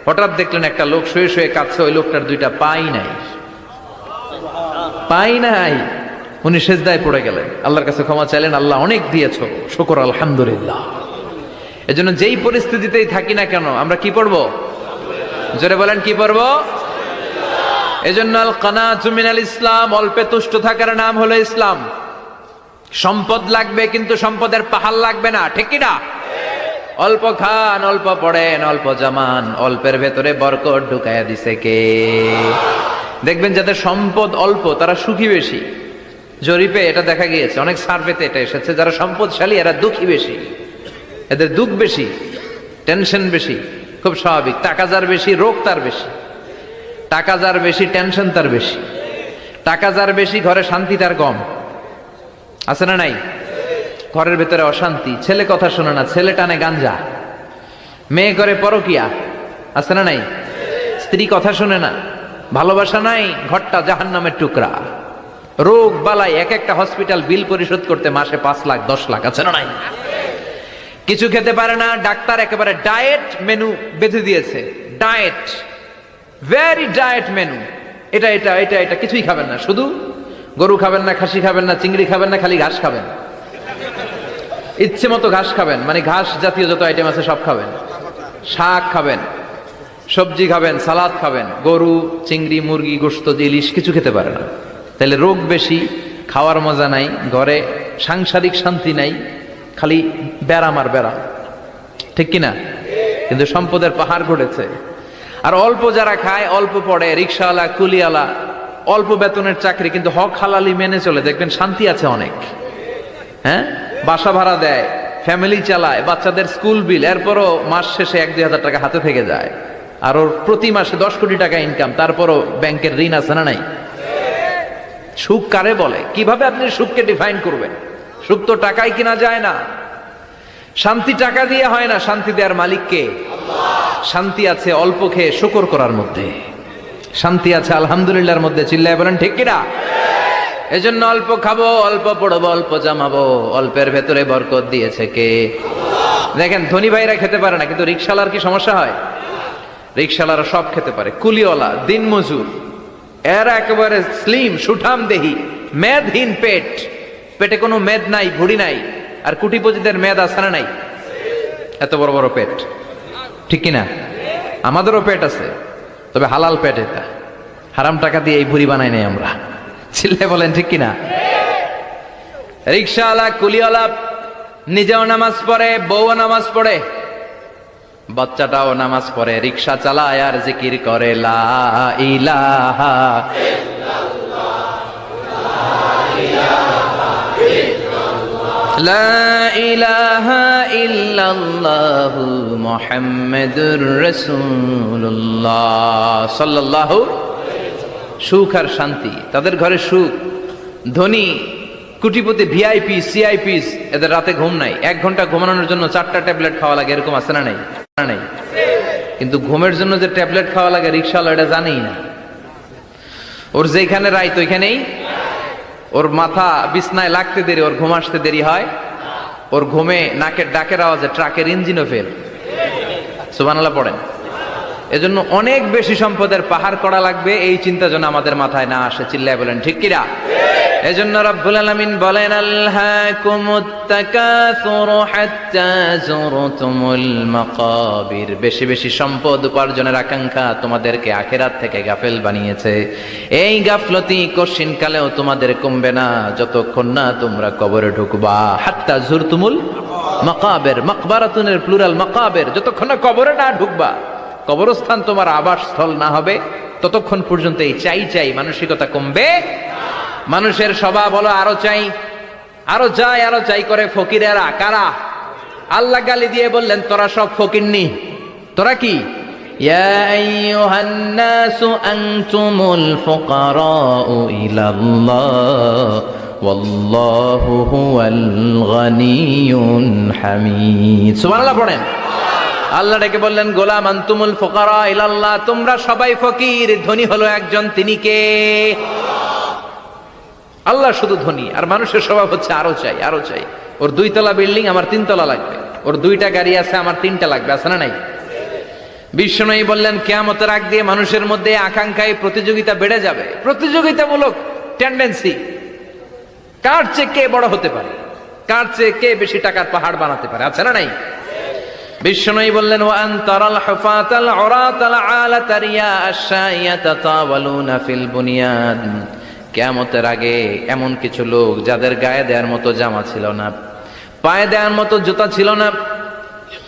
হঠাৎ দেখলেন একটা লোক শুয়ে শুয়ে কাঁদছে, ওই লোকটার দুইটা পাই নাই। পাই নাই। উনি সেজদায় পড়ে গেলেন, আল্লাহর কাছে ক্ষমা চাইলেন, আল্লাহ অনেক দিয়েছো, শুকর আলহামদুলিল্লাহ। এজন্য যেই পরিস্থিতিতেই থাকি না কেন আমরা কি পড়বো? জোরে বলেন কি পড়বো? এজন্য আল কানাতু মিনাল ইসলাম, অল্পে তুষ্ট থাকার নাম হলো ইসলাম। সম্পদ লাগবে কিন্তু সম্পদের পাহাড় লাগবে না, ঠিক কি না? অল্প খান, অল্প পড়েন, অল্প জামান, অল্পের ভেতরে বরকত ঢুকাইয়া দিছে কে? দেখবেন যাদের সম্পদ অল্প তারা সুখী বেশি। জরিপে এটা দেখা গিয়েছে, অনেক সার্ভেতে এটা এসেছে, যারা সম্পদশালী এরা দুঃখী বেশি, এদের দুঃখ বেশি, টেনশন বেশি। খুব স্বাভাবিক, টাকা যার বেশি রোগ তার বেশি, টাকা যার বেশি টেনশন তার বেশি, টাকা যার বেশি ঘরে শান্তি তার কম। আছে না নাই? ঘরের ভেতরে অশান্তি, ছেলে কথা শোনে না, ছেলে টানে গাঞ্জা, মেয়ে করে পরকিয়া। আছে না নাই? স্ত্রী কথা শোনে না, ভালোবাসা নাই, ঘরটা জাহান্নামের টুকরা। রোগ বালাই, এক একটা হসপিটাল বিল পরিশোধ করতে মাসে 5 লাখ 10 লাখ। আছে না নাই? কিছু খেতে পারে না, ডাক্তার একেবারে ডায়েট মেনু বেঁধে দিয়েছে। ডায়েট, ভেরি ডায়েট মেনু, এটা এটা এটা এটা কিছুই খাবেন না, শুধু গরু খাবেন না, খাসি খাবেন না, চিংড়ি খাবেন না, খালি ঘাস খাবেন। ইচ্ছে মতো ঘাস খাবেন, মানে ঘাস জাতীয় যত আইটেম আছে সব খাবেন, শাক খাবেন, সবজি খাবেন, সালাদ খাবেন। গরু, চিংড়ি, মুরগি, গোশত, ইলিশ কিছু খেতে পারে না। তাহলে রোগ বেশি, খাওয়ার মজা নাই, ঘরে সাংসারিক শান্তি নাই, খালি ব্যারাম আর ব্যারাম, ঠিক কিনা? কিন্তু সম্পদের পাহাড় ঘটেছে। আর অল্প যারা খায়, অল্প পড়ে, রিক্সাওয়ালা, কুলিওয়ালা, অল্প বেতনের চাকরি, কিন্তু হক হালালি মেনে চলে, দেখবেন শান্তি আছে অনেক। হ্যাঁ, বাসা ভাড়া দেয়, ফ্যামিলি চালায়, বাচ্চাদের স্কুল বিল, এরপরও মাস শেষে 1-2 হাজার টাকা হাতে থেকে যায়। আর ওর প্রতি মাসে 10 কোটি টাকা ইনকাম, তারপরও ব্যাংকের ঋণ আছে না নাই? সুখ কারে বলে? কিভাবে আপনি সুখকে ডিফাইন করবেন? সুখ তো টাকায় কিনা যায় না, শান্তি টাকা দিয়ে হয় না, শান্তি দেওয়ার মালিক কে? শান্তি আছে অল্প খেয়ে শুকর করার মধ্যে, শান্তি আছে আলহামদুলিল্লাহর মধ্যে। চিল্লায় বলেন ঠিক কিনা? এজন্য অল্প খাবো, অল্প পড়বো, অল্প জামাবো, অল্পের ভেতরে বরকত দিয়েছে কে? দেখেন ধনী ভাইরা খেতে পারে না, কিন্তু রিক্সাওয়ালার কি সমস্যা হয়? রিক্সাওয়ালারা সব খেতে পারে, কুলিওয়ালা, দিন মজুর, এরা একেবারে স্লিম সুঠাম দেহি, মেদহীন পেট, পেটে কোনো মেদ নাই, ভুড়ি নাই। আর কুটিপতিদের মেদ আছে না নাই? এত বড় বড় পেট, ঠিক কিনা? আমাদেরও পেট আছে, তবে হালাল পেট, এটা হারাম টাকা দিয়ে এই ভুড়ি বানাই নাই আমরা। ছিলে বলেন ঠিক কিনা? রিক্সাওয়ালা, কুলিওয়ালা নিজেও নামাজ পড়ে, বউও নামাজ পড়ে, বাচ্চাটাও নামাজ পড়ে, রিক্সা চালায় আর জিকির করে লা ইলাহা লা ইলাহা ইল্লাল্লাহু মুহাম্মাদুর রাসূলুল্লাহ সাল্লাল্লাহু। সুখ আর শান্তি, তাদের ঘরে সুখ। ধনী কোটিপতি, ভিআইপি, সিআইপি, এদের রাতে ঘুম নাই, 1 ঘন্টা ঘুমানোর জন্য 4টা ট্যাবলেট খাওয়া লাগে, এরকম আছে না নাই? নাই। কিন্তু ঘুমের জন্য যে ট্যাবলেট খাওয়া লাগে রিক্সাওয়ালা এটা জানেই না। ওর যেখানে রাইত ওইখানেই, ওর মাথা বিছনায় লাগতে দেরি, ওর ঘুম আসতে দেরি হয়। ওর ঘুমে নাকের ডাকের আওয়াজে ট্রাকের ইঞ্জিনও ফেল। সুবহানাল্লাহ পড়েন। এজন্য অনেক বেশি সম্পদের পাহাড় করা লাগবে, এই চিন্তা যেন আমাদের মাথায় না আসে। চিল্লায় বলেন ঠিক কিনা? এজন্য রব্বুল আলামিন বলেন আলহাকুমুত তাকাসুর হাত্তা যুরতুমুল মাকাবির। বেশি বেশি সম্পদ উপার্জনের আকাঙ্ক্ষা তোমাদেরকে আখিরাত থেকে গাফেল বানিয়েছে। এই গাফলতি কশিন কালেও তোমাদের কমবে না যতক্ষণ না তোমরা কবরে ঢুকবা। হাত্তা যুরতুমুল মাকাবির, মাকবারাতুনের প্লুরাল মাকাবির, যতক্ষণ না কবরে না ঢুকবা, কবরস্থান তোমার আবাসস্থল না হবে, ততক্ষণ পর্যন্ত এই চাই চাই মানসিকতা কমবে। মানুষের স্বভাব হলো আরো চাই, আরো চাই, আরো চাই করে। ফকিরেরা কারা? আল্লাহ গালি দিয়ে বললেন তোরা সব ফকিরনি। তোরা কি? ইয়া আইয়ুহান নাসু আনতুমুল ফুকারাউ ইলাল্লাহ ওয়াল্লাহু হুয়াল গানিয়ুল হামিদ। সুবহানাল্লাহ পড়েন। আল্লাহ ডেকে বললেন গোলাম আনতুমুল ফুকারা ইলাল্লাহ, তোমরা সবাই ফকির, ধনী হলো একজন, তিনি কে? আল্লাহ শুধু ধনী। আর মানুষের স্বভাব হচ্ছে আরো চাই, আরো চাই। ওর 2 তলা বিল্ডিং, আমার 3 তলা লাগবে। ওর 2টা গাড়ি আছে, আমার 3টা লাগবে, আছে না নাই? বিশ্বনবী বললেন কিয়ামতের আগ দিয়ে মানুষের মধ্যে আকাঙ্ক্ষায় প্রতিযোগিতা বেড়ে যাবে, প্রতিযোগিতামূলক টেন্ডেন্সি, কার চেয়ে কে বড় হতে পারে, কার চেয়ে কে বেশি টাকার পাহাড় বানাতে পারে, আছে না নাই? বিশ্বনবী বললেন ওয়া আনতারাল হুফাতাল উরাতাল আলাতা রিয়া আশ-শাইয়াতা তাওয়ালুনা ফিল বুনিয়ান। কিয়ামতের আগে এমন কিছু লোক যাদের গায়ে দেওয়ার মতো জামা ছিল না, পায়ে দেওয়ার মতো জুতা ছিল না,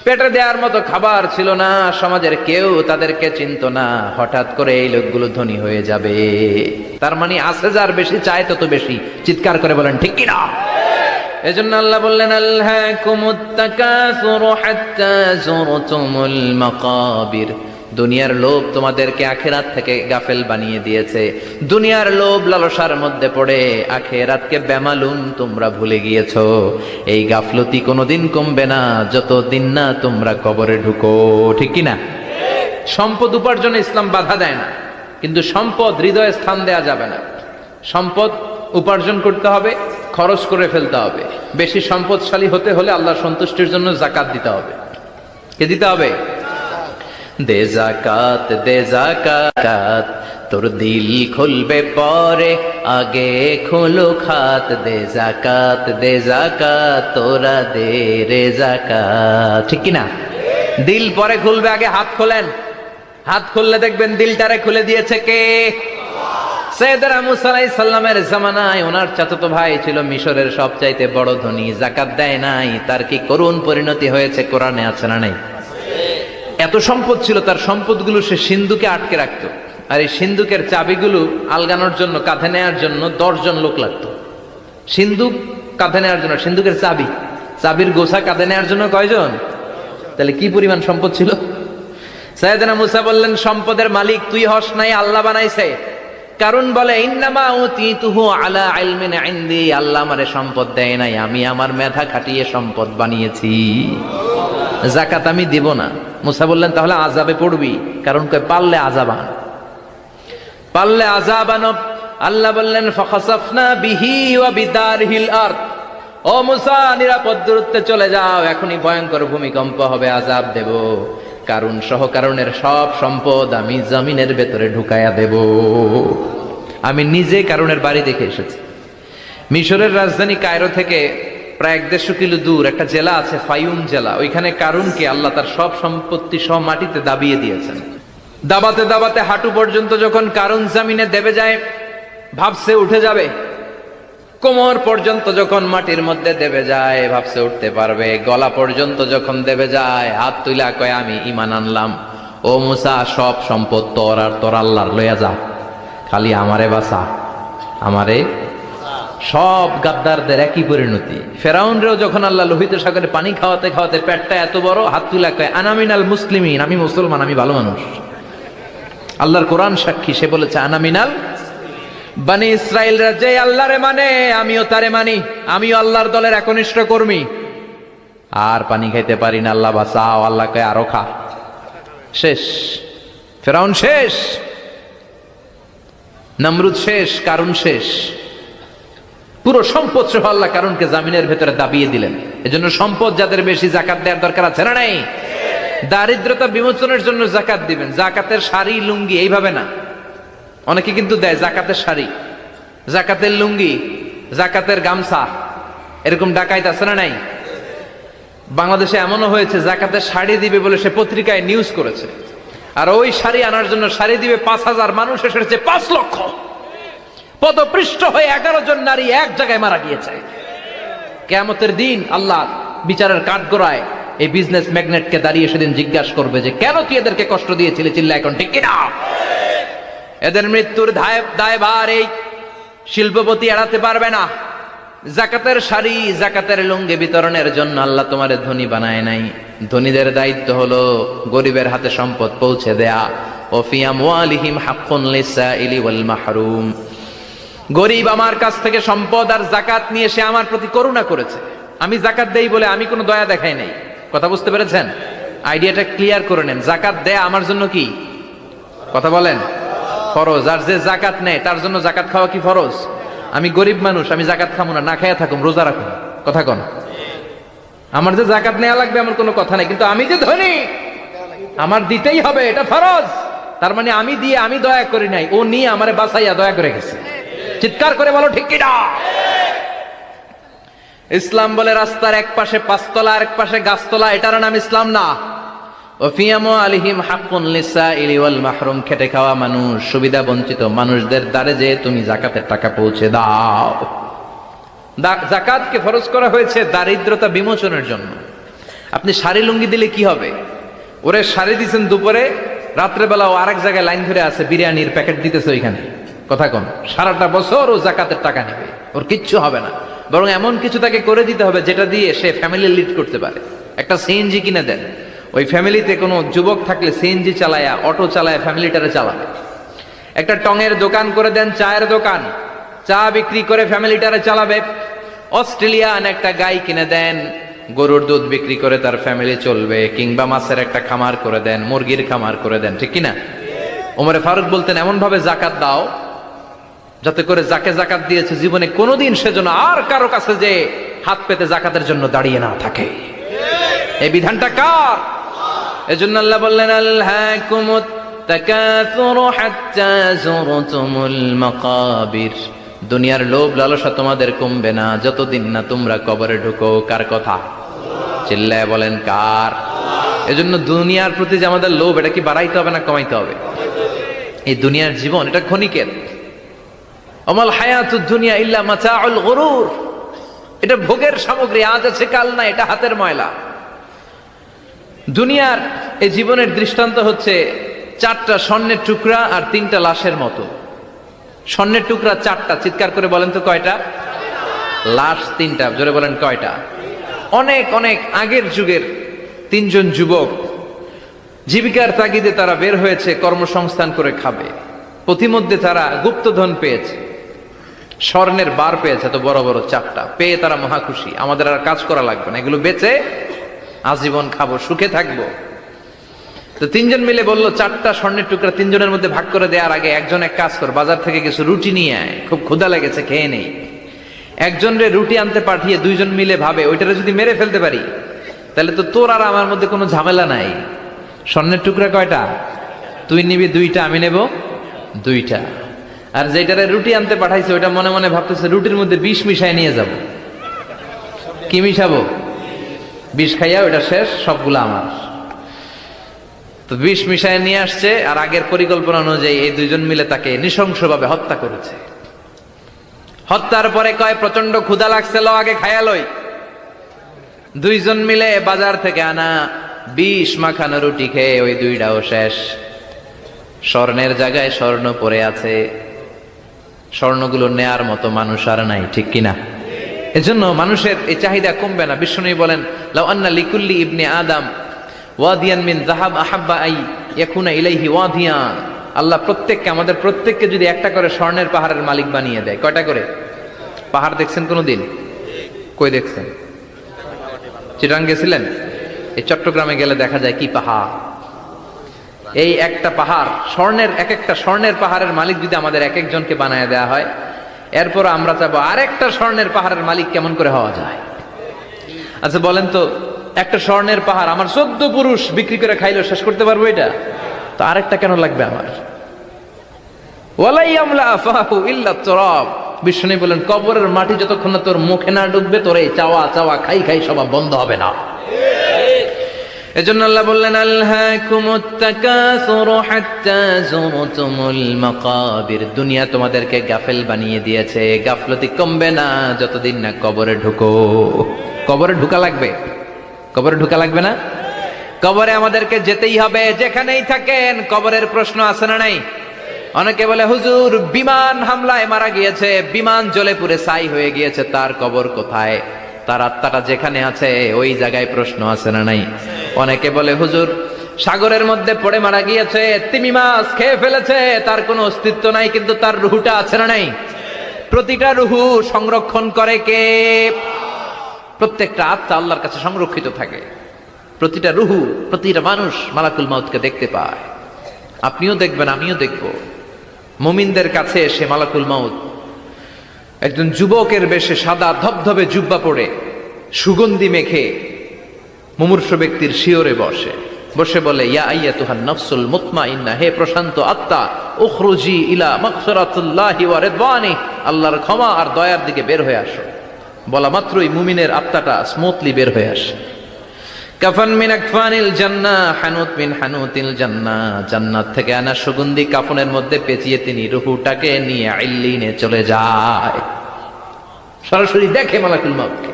পেটে দেওয়ার মতো খাবার ছিল না, সমাজের কেউ তাদেরকে চিনত না, হঠাৎ করে এই লোকগুলো ধনী হয়ে যাবে। তার মানে আছে যার বেশি চায় তত বেশি। চিৎকার করে বলেন ঠিক কি না? এজন্য আল্লাহ বললেন আলহাকুমুত তাকাসুরু হাত্তা যুরতুমুল মাকাবির। দুনিয়ার লোভ তোমাদেরকে আখিরাত থেকে গাফেল বানিয়ে দিয়েছে। দুনিয়ার লোভ লালসার মধ্যে পড়ে আখিরাতকে বেমালুম তোমরা ভুলে গিয়েছো। এই গাফলতি কোনোদিন কমবে না যতদিন না তোমরা কবরে ঢুকো। ঠিক কি না? সম্পদ উপার্জনে ইসলাম বাধা দেয় না, কিন্তু সম্পদ হৃদয়ে স্থান দেয়া যাবে না। সম্পদ উপার্জন করতে হবে, খরচ করে ফেলতে হবে। বেশি সম্পদশালী হতে হলে আল্লাহর সন্তুষ্টির জন্য যাকাত দিতে হবে। কে দিতে হবে? দে যাকাত, দে যাকাত, তোর দিল খুলবে পরে, আগে খোলো খাত। দে যাকাত, দে যাকাত, তোরা দে রে যাকাত। ঠিক কি না? দিল পরে খুলবে, আগে হাত খোলেন। হাত খুললে দেখবেন দিলটারে খুলে দিয়েছে কে? সাইয়েদনা মুসা আলাইহিস সালামের জামানায় ওনার চাচাতো ভাই ছিল মিশরের সবচাইতে বড় ধনী, যাকাত দেয় নাই। তার কি করুণ পরিণতি হয়েছে কোরআনে আছে না নাই? এত সম্পদ ছিল, তার সম্পদগুলো সে সিন্ধুকে আটকে রাখতো। আর এই সিন্ধুকের চাবিগুলো আলগানোর জন্য, কাঁধে নেওয়ার জন্য 10 জন লোক লাগতো। সিন্ধুক কাঁধে নেওয়ার জন্য, সিন্ধুকের চাবি, চাবির গোছা কাঁধে নেওয়ার জন্য কয়জন? তাহলে কি পরিমাণ সম্পদ ছিল? সাইয়েদনা মুসা বললেন সম্পদের মালিক তুই হস নাই, আল্লাহ বানাইছে। কারণ বলে ইন্নামা উতিতুহু আলা ইলমিন ইনদি, আল্লাহ আমারে সম্পদ দেয় নাই, আমি আমার মেধা খাটিয়ে সম্পদ বানিয়েছি। যাকাত আমি দিব না। মুসা বললেন তাহলে আযাবে পড়বি, কারণ কই পারলে আযাব আন, পারলে আযাব আন। আল্লাহ বললেন ফাখাসাফনা বিহি ওয়া বিদারহিল আরদ, ও মুসা নিরাপদ দূরত্বে চলে যাও, এখনই ভয়ঙ্কর ভূমিকম্প হবে, আযাব দেব। কারণ সহ কারণের সব সম্পদ আমি জমিনের ভেতরে ঢুকায়া দেব। আমি নিজে কারণের বাড়ি দেখে এসেছি। মিশরের রাজধানী কায়রো থেকে প্রায় 150 কিলো দূর একটা জেলা আছে, ফায়ুম জেলা। ওইখানে কারুনকে আল্লাহ তার সব সম্পত্তি সহ মাটিতে দাবিয়ে দিয়েছেন। দাবাতে দাবাতে হাঁটু পর্যন্ত যখন কারুন জামিনে দেবে যায়, ভাবছে উঠে যাবে। কোমর পর্যন্ত যখন মাটির মধ্যে দেবে যায়, ভাবছে উঠতে পারবে। গলা পর্যন্ত যখন দেবে যায়, হাত তুইলা কয় আমি ঈমান আনলাম। ও মুসা সব সম্পদ তোর আর তোর আল্লাহর লইয়া যা, খালি আমারে বাঁচা, আমারে। সব গাদ্দারদের একই পরিণতি। ফেরাউনরেও যখন আল্লাহ লোহিত সাগরে পানি খাওয়াতে খাওয়াতে পেটটা এত বড়, হাত তুলা কয় আনামিনাল মুসলিমিন, আমি মুসলমান, আমি ভালো মানুষ। আল্লাহর কোরআন সাক্ষী, সে বলেছে আনামিনাল বনি ইসরাইলরা যে আল্লাহরে মানে আমিও তারে মানি, আমিও আল্লাহর দলের একনিষ্ঠ কর্মী। আর পানি খাইতে পারি না, আল্লাহ বাঁচাও। আল্লাহ কয় আরো খা। শেষ, ফেরাউন শেষ, নমরুদ শেষ, কারুন শেষ। পুরো সম্পদ সহ আল্লাহ কারুনকে জামিনের ভেতরে দাবিয়ে দিলেন। এজন্য সম্পদ যাদের বেশি যাকাত দেওয়ার দরকার আছে না নাই? দারিদ্রতা বিমোচনের জন্য যাকাত দিবেন। যাকাতের শাড়ি লুঙ্গি এইভাবে না, অনেকে কিন্তু দেয় জাকাতের শাড়ি, জাকাতের লুঙ্গি, জাকাতের গামছা, এরকম ডাকাইত আছে না নাই? বাংলাদেশে এমনও হয়েছে জাকাতের শাড়ি দিবে বলে সে পত্রিকায় নিউজ করেছে, আর ওই শাড়ি আনার জন্য শাড়ি দিবে 5000, মানুষ এসেছে 5 লক্ষ। পদপৃষ্ঠ হয়ে 11 জন নারী এক জায়গায় মারা গিয়েছে। কিয়ামতের দিন আল্লাহ বিচারের কাঠগড়ায় এই বিজনেস ম্যাগনেটকে দাঁড়িয়ে সেদিন জিজ্ঞাসা করবে যে কেন তুই এদেরকে কষ্ট দিয়েছিলি? চিল্লা এখন ঠিক কিনা? এদের মৃত্যুর দায়ভার এই শিল্পপতি এড়াতে পারবে না। যাকাতের শাড়ি, যাকাতের লুঙ্গি বিতরণের জন্য আল্লাহ তোমারে ধনী বানায় নাই। ধনীদের দায়িত্ব হলো গরিবের হাতে সম্পদ পৌঁছে দেয়া। ওয়া ফি আমওয়ালিহিম হাক্কুন লিসাইলি ওয়াল মাহরুম। গরিব আমার কাছ থেকে সম্পদ আর যাকাত নিয়ে সে আমার প্রতি করুণা করেছে। আমি যাকাত দেই বলে আমি কোনো দয়া দেখাই নাই। কথা বুঝতে পেরেছেন? আইডিয়াটা ক্লিয়ার করে নেন। যাকাত দেয়া আমার জন্য কি? কথা বলেন, ফরজ। আর যে যাকাত নেয় তার জন্য যাকাত খাওয়া কি ফরজ? আমি গরিব মানুষ, আমি যাকাত খাবো না, না খাইয়া থাকুম, রোজা রাখুন। কথা কন। আমার যে জাকাত নেওয়া লাগবে এমন কোনো কথা নাই, কিন্তু আমি যে ধনী আমার দিতেই হবে, এটা ফরজ। তার মানে আমি দিয়ে আমি দয়া করি নাই, ও নিয়ে আমারে বাঁচাইয়া দয়া করে গেছে। চিৎকার করে বলো ঠিক কিনা। ইসলাম বলে রাস্তার এক পাশে পাঁচতলা আর এক পাশে গাছতলা, এটার নাম ইসলাম না। ওফিয়ামু আলিহিম হাক্কুন লিসাইলি ওয়াল মাহরুম, খেটে খাওয়া মানুষ, সুবিধা বঞ্চিত মানুষদের দ্বারে যে তুমি জাকাতের টাকা পৌঁছে দাও। জাকাতকে ফরজ করা হয়েছে দারিদ্রতা বিমোচনের জন্য। আপনি শাড়ি লুঙ্গি দিলে কি হবে? ওরে শাড়ি দিচ্ছেন দুপুরে, রাত্রেবেলা ও আরেক জায়গায় লাইন ধরে আছে, বিরিয়ানির প্যাকেট দিতেছে ওইখানে, কথা কোন, সারাটা বছর ও জাকাতের টাকা নেবে, ওর কিচ্ছু হবে না। বরং এমন কিছু তাকে করে দিতে হবে যেটা দিয়ে সে ফ্যামিলি লিড করতে পারে। একটা সিএনজি কিনে দেন, ওই ফ্যামিলিতে কোনো যুবক থাকলে সিএনজি চালায়া, অটো চালায়া ফ্যামিলিটারে চালাবে। একটা টঙের দোকান করে দেন, চায়ের দোকান, চা বিক্রি করে ফ্যামিলিটারে চালাবে। অস্ট্রেলিয়ান একটা গাই কিনে দেন, গরুর দুধ বিক্রি করে তার ফ্যামিলি চলবে। কিংবা মাছের একটা খামার করে দেন, মুরগির খামার করে দেন, ঠিক কিনা? ওমরে ফারুক বলতেন এমন ভাবে জাকাত দাও যাতে করে যাকে জাকাত দিয়েছে জীবনে কোনোদিন সেজন্য আর কারো কাছে যে হাত পেতে জাকাতের জন্য দাঁড়িয়ে না থাকে। এই বিধানটা কার? এজন্য আল্লাহ বললেন আলহাকুমুত তাকাসুরু হাত্তা যুরতুমুল মাকাবির, দুনিয়ার লোভ লালসা তোমাদের কমবে না যতদিন না তোমরা কবরে ঢুকো। কার কথা? চিল্লায় বলেন কার? এজন্য দুনিয়ার প্রতি যে আমাদের লোভ, এটা কি বাড়াইতে হবে না কমাইতে হবে? এই দুনিয়ার জীবন এটা ক্ষণিকের। আমাল হায়াতুদ দুনিয়া ইল্লা মাতাউল গুরুর, এটা ভোগের সামগ্রী, আজ আছে কাল না, এটা হাতের ময়লা। দুনিয়ার এই জীবনের দৃষ্টান্ত হচ্ছে চারটা স্বর্ণের টুকরা আর তিনটা লাশের মতো। স্বর্ণের টুকরা চারটা, চিৎকার করে বলেন তো কয়টা? লাশ তিনটা, জোরে বলেন কয়টা? অনেক অনেক আগের যুগের তিনজন যুবক জীবিকার তাগিদে তারা বের হয়েছে কর্মসংস্থান করে খাবে। পথিমধ্যে তারা গুপ্তধন পেয়েছে, স্বর্ণের বার পেয়েছে, তো বড় বড় চারটা পেয়ে তারা মহা খুশি, আমাদের আর কাজ করা লাগবে না, এগুলো বেচে আজীবন খাবো, সুখে থাকবো। তো তিনজন মিলে বললো চারটা স্বর্ণের টুকরা তিনজনের মধ্যে ভাগ করে দেওয়ার আগে একজন এক কাজ কর, বাজার থেকে কিছু রুটি নিয়ে আয়, খুব ক্ষুধা লেগেছে, খেয়ে নেই। একজন রে রুটি আনতে পাঠিয়ে দুইজন মিলে ভাবে ওইটারে যদি মেরে ফেলতে পারি তাহলে তো তোর আর আমার মধ্যে কোনো ঝামেলা নাই। স্বর্ণের টুকরা কয়টা? তুই নিবি দুইটা, আমি নেব দুইটা। আর যেটারে রুটি আনতে পাঠাইছে ওইটা মনে মনে ভাবতেছে রুটির মধ্যে বিষ মিশাই নিয়ে যাব। কি মিশাবো? বিষ খাইয়া ওইটা শেষ, সবগুলো আমার। তো বিষ মিশায় নিয়ে আসছে, আর আগের পরিকল্পনা অনুযায়ী এই দুইজন মিলে তাকে নৃশংসভাবে হত্যা করেছে। হত্যার পরে কয় প্রচন্ড ক্ষুধা লাগছে, লো আগে খায়া লই। দুইজন মিলে বাজার থেকে আনা বিষ মাখানো রুটি খেয়ে ওই দুইটাও শেষ। স্বর্ণের জায়গায় স্বর্ণ পড়ে আছে, স্বর্ণগুলো নেয়ার মতো মানুষ আর নাই, ঠিক কিনা? এজন্য মানুষের এই চাহিদা কমবে না। বিষ্ণু বলেন লাউ আন্না লিকুল্লি ইবনে আদম ওয়াদিয়ান মিন যাহাব আহাব্বা আই ইয়াকুনা ইলাইহি ওয়াদিয়ান, আল্লাহ প্রত্যেককে, আমাদের প্রত্যেককে যদি একটা করে স্বর্ণের পাহাড়ের মালিক বানিয়ে দেয়। কয়টা করে পাহাড় দেখছেন কোনোদিন? কই দেখছেন? চিটাং গেছিলেন? এই চট্টগ্রামে গেলে দেখা যায় কি পাহাড়। এই একটা পাহাড় স্বর্ণের, এক একটা স্বর্ণের পাহাড়ের মালিক যদি আমাদের এক একজনকে বানায় দেওয়া হয়, এরপর আমরা চাবো আরেকটা স্বর্ণের পাহাড়ের মালিক কেমন করে হওয়া যায়। আচ্ছা বলেন তো, একটা স্বর্ণের পাহাড় আমার 14 পুরুষ বিক্রি করে খাইলেও শেষ করতে পারবো এটা? তো আরেকটা কেন লাগবে আমার? ওয়ালাই আমলা আফাহু ইল্লা তুরাব, বিষ্ণু বলেন কবরের মাটি যতক্ষণ না তোর মুখে না ঢুকবে তোর এই চাওয়া চাওয়া খাই খাই সব বন্ধ হবে না। এজন্য আল্লাহ বললেন আলহাকুমুত তাকাসুরু হাত্তা যুরতুমুল মাকাবির, দুনিয়া তোমাদেরকে গাফেল বানিয়ে দিয়েছে, গাফলতি কমবে না যতদিন না কবরে ঢুকো। কবরে ঢুকা লাগবে, কবরে ঢুকা লাগবে না? কবরে আমাদেরকে যেতেই হবে, যেখানেই থাকেন। কবরের প্রশ্ন আছে না নাই? অনেকে বলে হুজুর বিমান হামলায় মারা গিয়েছে, বিমান জ্বলে পুড়ে ছাই হয়ে গিয়েছে, তার কবর কোথায়? তার আত্মাটা যেখানে আছে ওই জায়গায় প্রশ্ন আছে না নাই? অনেকে বলে হুজুর সাগরের মধ্যে পড়ে মারা গিয়েছে, তিমি মাছ খেয়ে ফেলেছে, তার কোনো অস্তিত্ব নাই, কিন্তু তার রুহুটা আছে না নাই? প্রতিটা রুহু সংরক্ষণ করে কে? প্রত্যেকটা আত্মা আল্লাহর কাছে সংরক্ষিত থাকে। প্রতিটা রুহু, প্রতিটা মানুষ মালাকুল মাউতকে দেখতে পায়। আপনিও দেখবেন, আমিও দেখব। মুমিনদের কাছে এসে মালাকুল মাউত একজন যুবকের বেশে সাদা ধবধবে জুব্বা পরে সুগন্ধি মেখে মুমূর্ষু ব্যক্তির শিওরে বসে, বসে বলে, ইয়া আইয়াতুহান নাফসুল মুতমাইন্না, হে প্রশান্ত আত্মা, উখরুজি ইলা মাগফিরাতিল্লাহি ওয়া রিদওয়ানি, আল্লাহর ক্ষমা আর দয়ার দিকে বের হয়ে আসো। বলা মাত্রই মুমিনের আত্মাটা স্মুথলি বের হয়ে আসে। কাফান মিন আকফানিল জান্নাহ, হানুত মিন হানুতিল জান্নাহ, জান্নাত থেকে আনা সুগন্ধি কাফনের মধ্যে পেঁচিয়ে তিনি রূহটাকে নিয়ে ইল্লিনে চলে যায়। সরাসরি দেখে মালাকুল মাউতকে।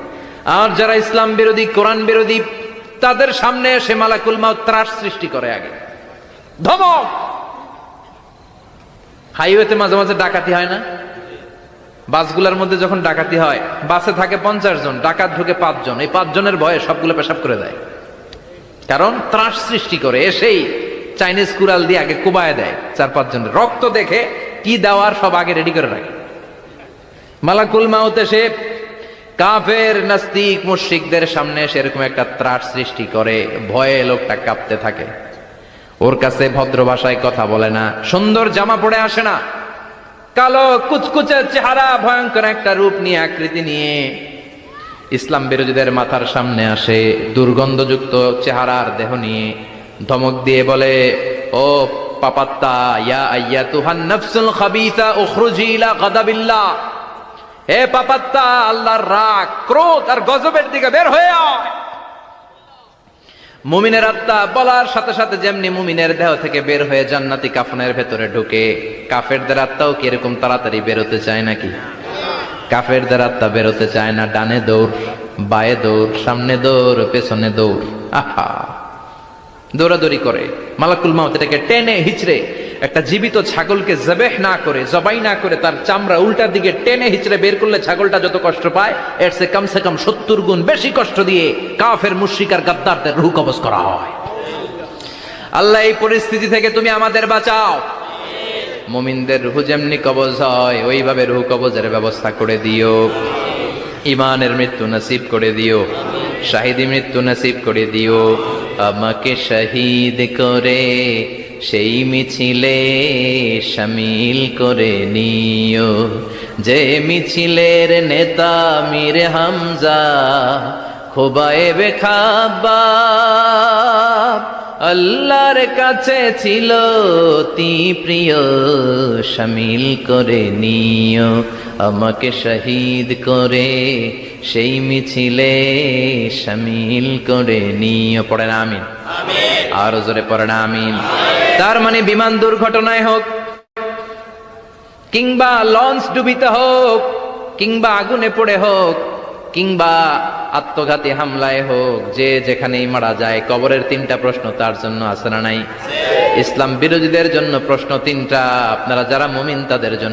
আর যারা ইসলাম বিরোধী, কোরআন বিরোধী, তাদের সামনে এসে মালাকুল মাউত ত্রাস সৃষ্টি করে, আগে ধমক। হাইওয়েতে মাঝে মাঝে ডাকাতি হয় না? বাসগুলোর মধ্যে যখন ডাকাতি হয়, বাসে থাকে 50 জন, ডাকাত ঢুকে 5 জন, এই 5 জনের ভয়ে সবগুলো পেশাব করে দেয়। কারণ ত্রাস সৃষ্টি করে, এসেই চাইনিজ কুড়াল দিয়ে আগে কুবায় দেয় 4-5 জনের। রক্ত দেখে কি দেওয়ার সব আগে রেডি করে রাখে। মালাকুল মাউত এসে কাফের, নাস্তিক, মুশরিকদের সামনে সেরকম একটা ত্রাস সৃষ্টি করে, ভয়ে লোকটা কাঁপতে থাকে। ওর কাছে ভদ্র ভাষায় কথা বলে না, সুন্দর জামা পরে আসে না, কালো কুচকুচে চেহারা, ভয়ঙ্কর একটা রূপ নিয়ে, আকৃতি নিয়ে ইসলাম বিরোধীদের মাথার সামনে আসে, দুর্গন্ধযুক্ত চেহারার দেহ নিয়ে ধমক দিয়ে বলে, ও পাপাত্তা, ইয়া আইয়াতুহান নাফসুল খাবিসা উখরুজি ইলা গাদাবিল্লাহ, হে পাপাত্তা, আল্লাহর রাগ, ক্রোধ আর গজবের দিকে বের হয়ে আয়। মুমিনের আত্মা বলার সাথে সাথে যেমনি মুমিনের দেহ থেকে বের হয়ে জান্নাতি কাফনের ভেতরে ঢুকে, কাফেরদের আত্মাও কি এরকম তাড়াতাড়ি বেরোতে চায় নাকি? কাফেরদের আত্মা বেরোতে চায় না, ডানে দৌড়, বায়ে দৌড়, সামনে দৌড়, পেছনে দৌড়, আহা, দৌড়াদৌড়ি করে। মালাকুল মাউত এটাকে টেনে হিচড়ে, একটা জীবিত ছাগলকে জবেহ না করে, জবাই না করে, তার চামড়া উল্টার দিকে টেনে হিচড়ে বের করলে ছাগলটা যত কষ্ট পায়, এর চেয়ে কমসে কম 70 গুণ বেশি কষ্ট দিয়ে কাফের, মুশরিক আর গাদ্দারদের রূহ কবজ করা হয়। আল্লাহ, এই পরিস্থিতি থেকে তুমি আমাদের বাঁচাও। মুমিনদের রূহ যেমনি কবজ হয়, ওইভাবে রূহ কবজের ব্যবস্থা করে দিও। ইমানের মৃত্যু নসিব করে দিও, শাহিদি মৃত্যু নসিব করে দিও। আমাকে শহীদ করে সেই মিছিলে শামিল করে নিও, যে মিছিলের নেতা মীর হামজা, খোবায়েবে খাব্বাব, আল্লাহর কাছে ছিল অতি প্রিয়, শামিল করে নিও। আমাকে শহীদ করে সেই মিছিলে শামিল করে নিও। পড়েন আমিন। আরো জোরে পড়েন আমিন। তার মানে বিমান দুর্ঘটনায় হোক, কিংবা লঞ্চ ডুবিতে হোক, কিংবা আগুনে পড়ে হোক, কিংবা আত্মঘাতী হামলায় হোক, যে যেখানেই মারা যায়, কবরের 3টা প্রশ্ন তার জন্য আছে না নাই? ইসলাম বিরোধীদের জন্য প্রশ্ন 3টা, আপনারা যারা মুমিন তাদের জন্য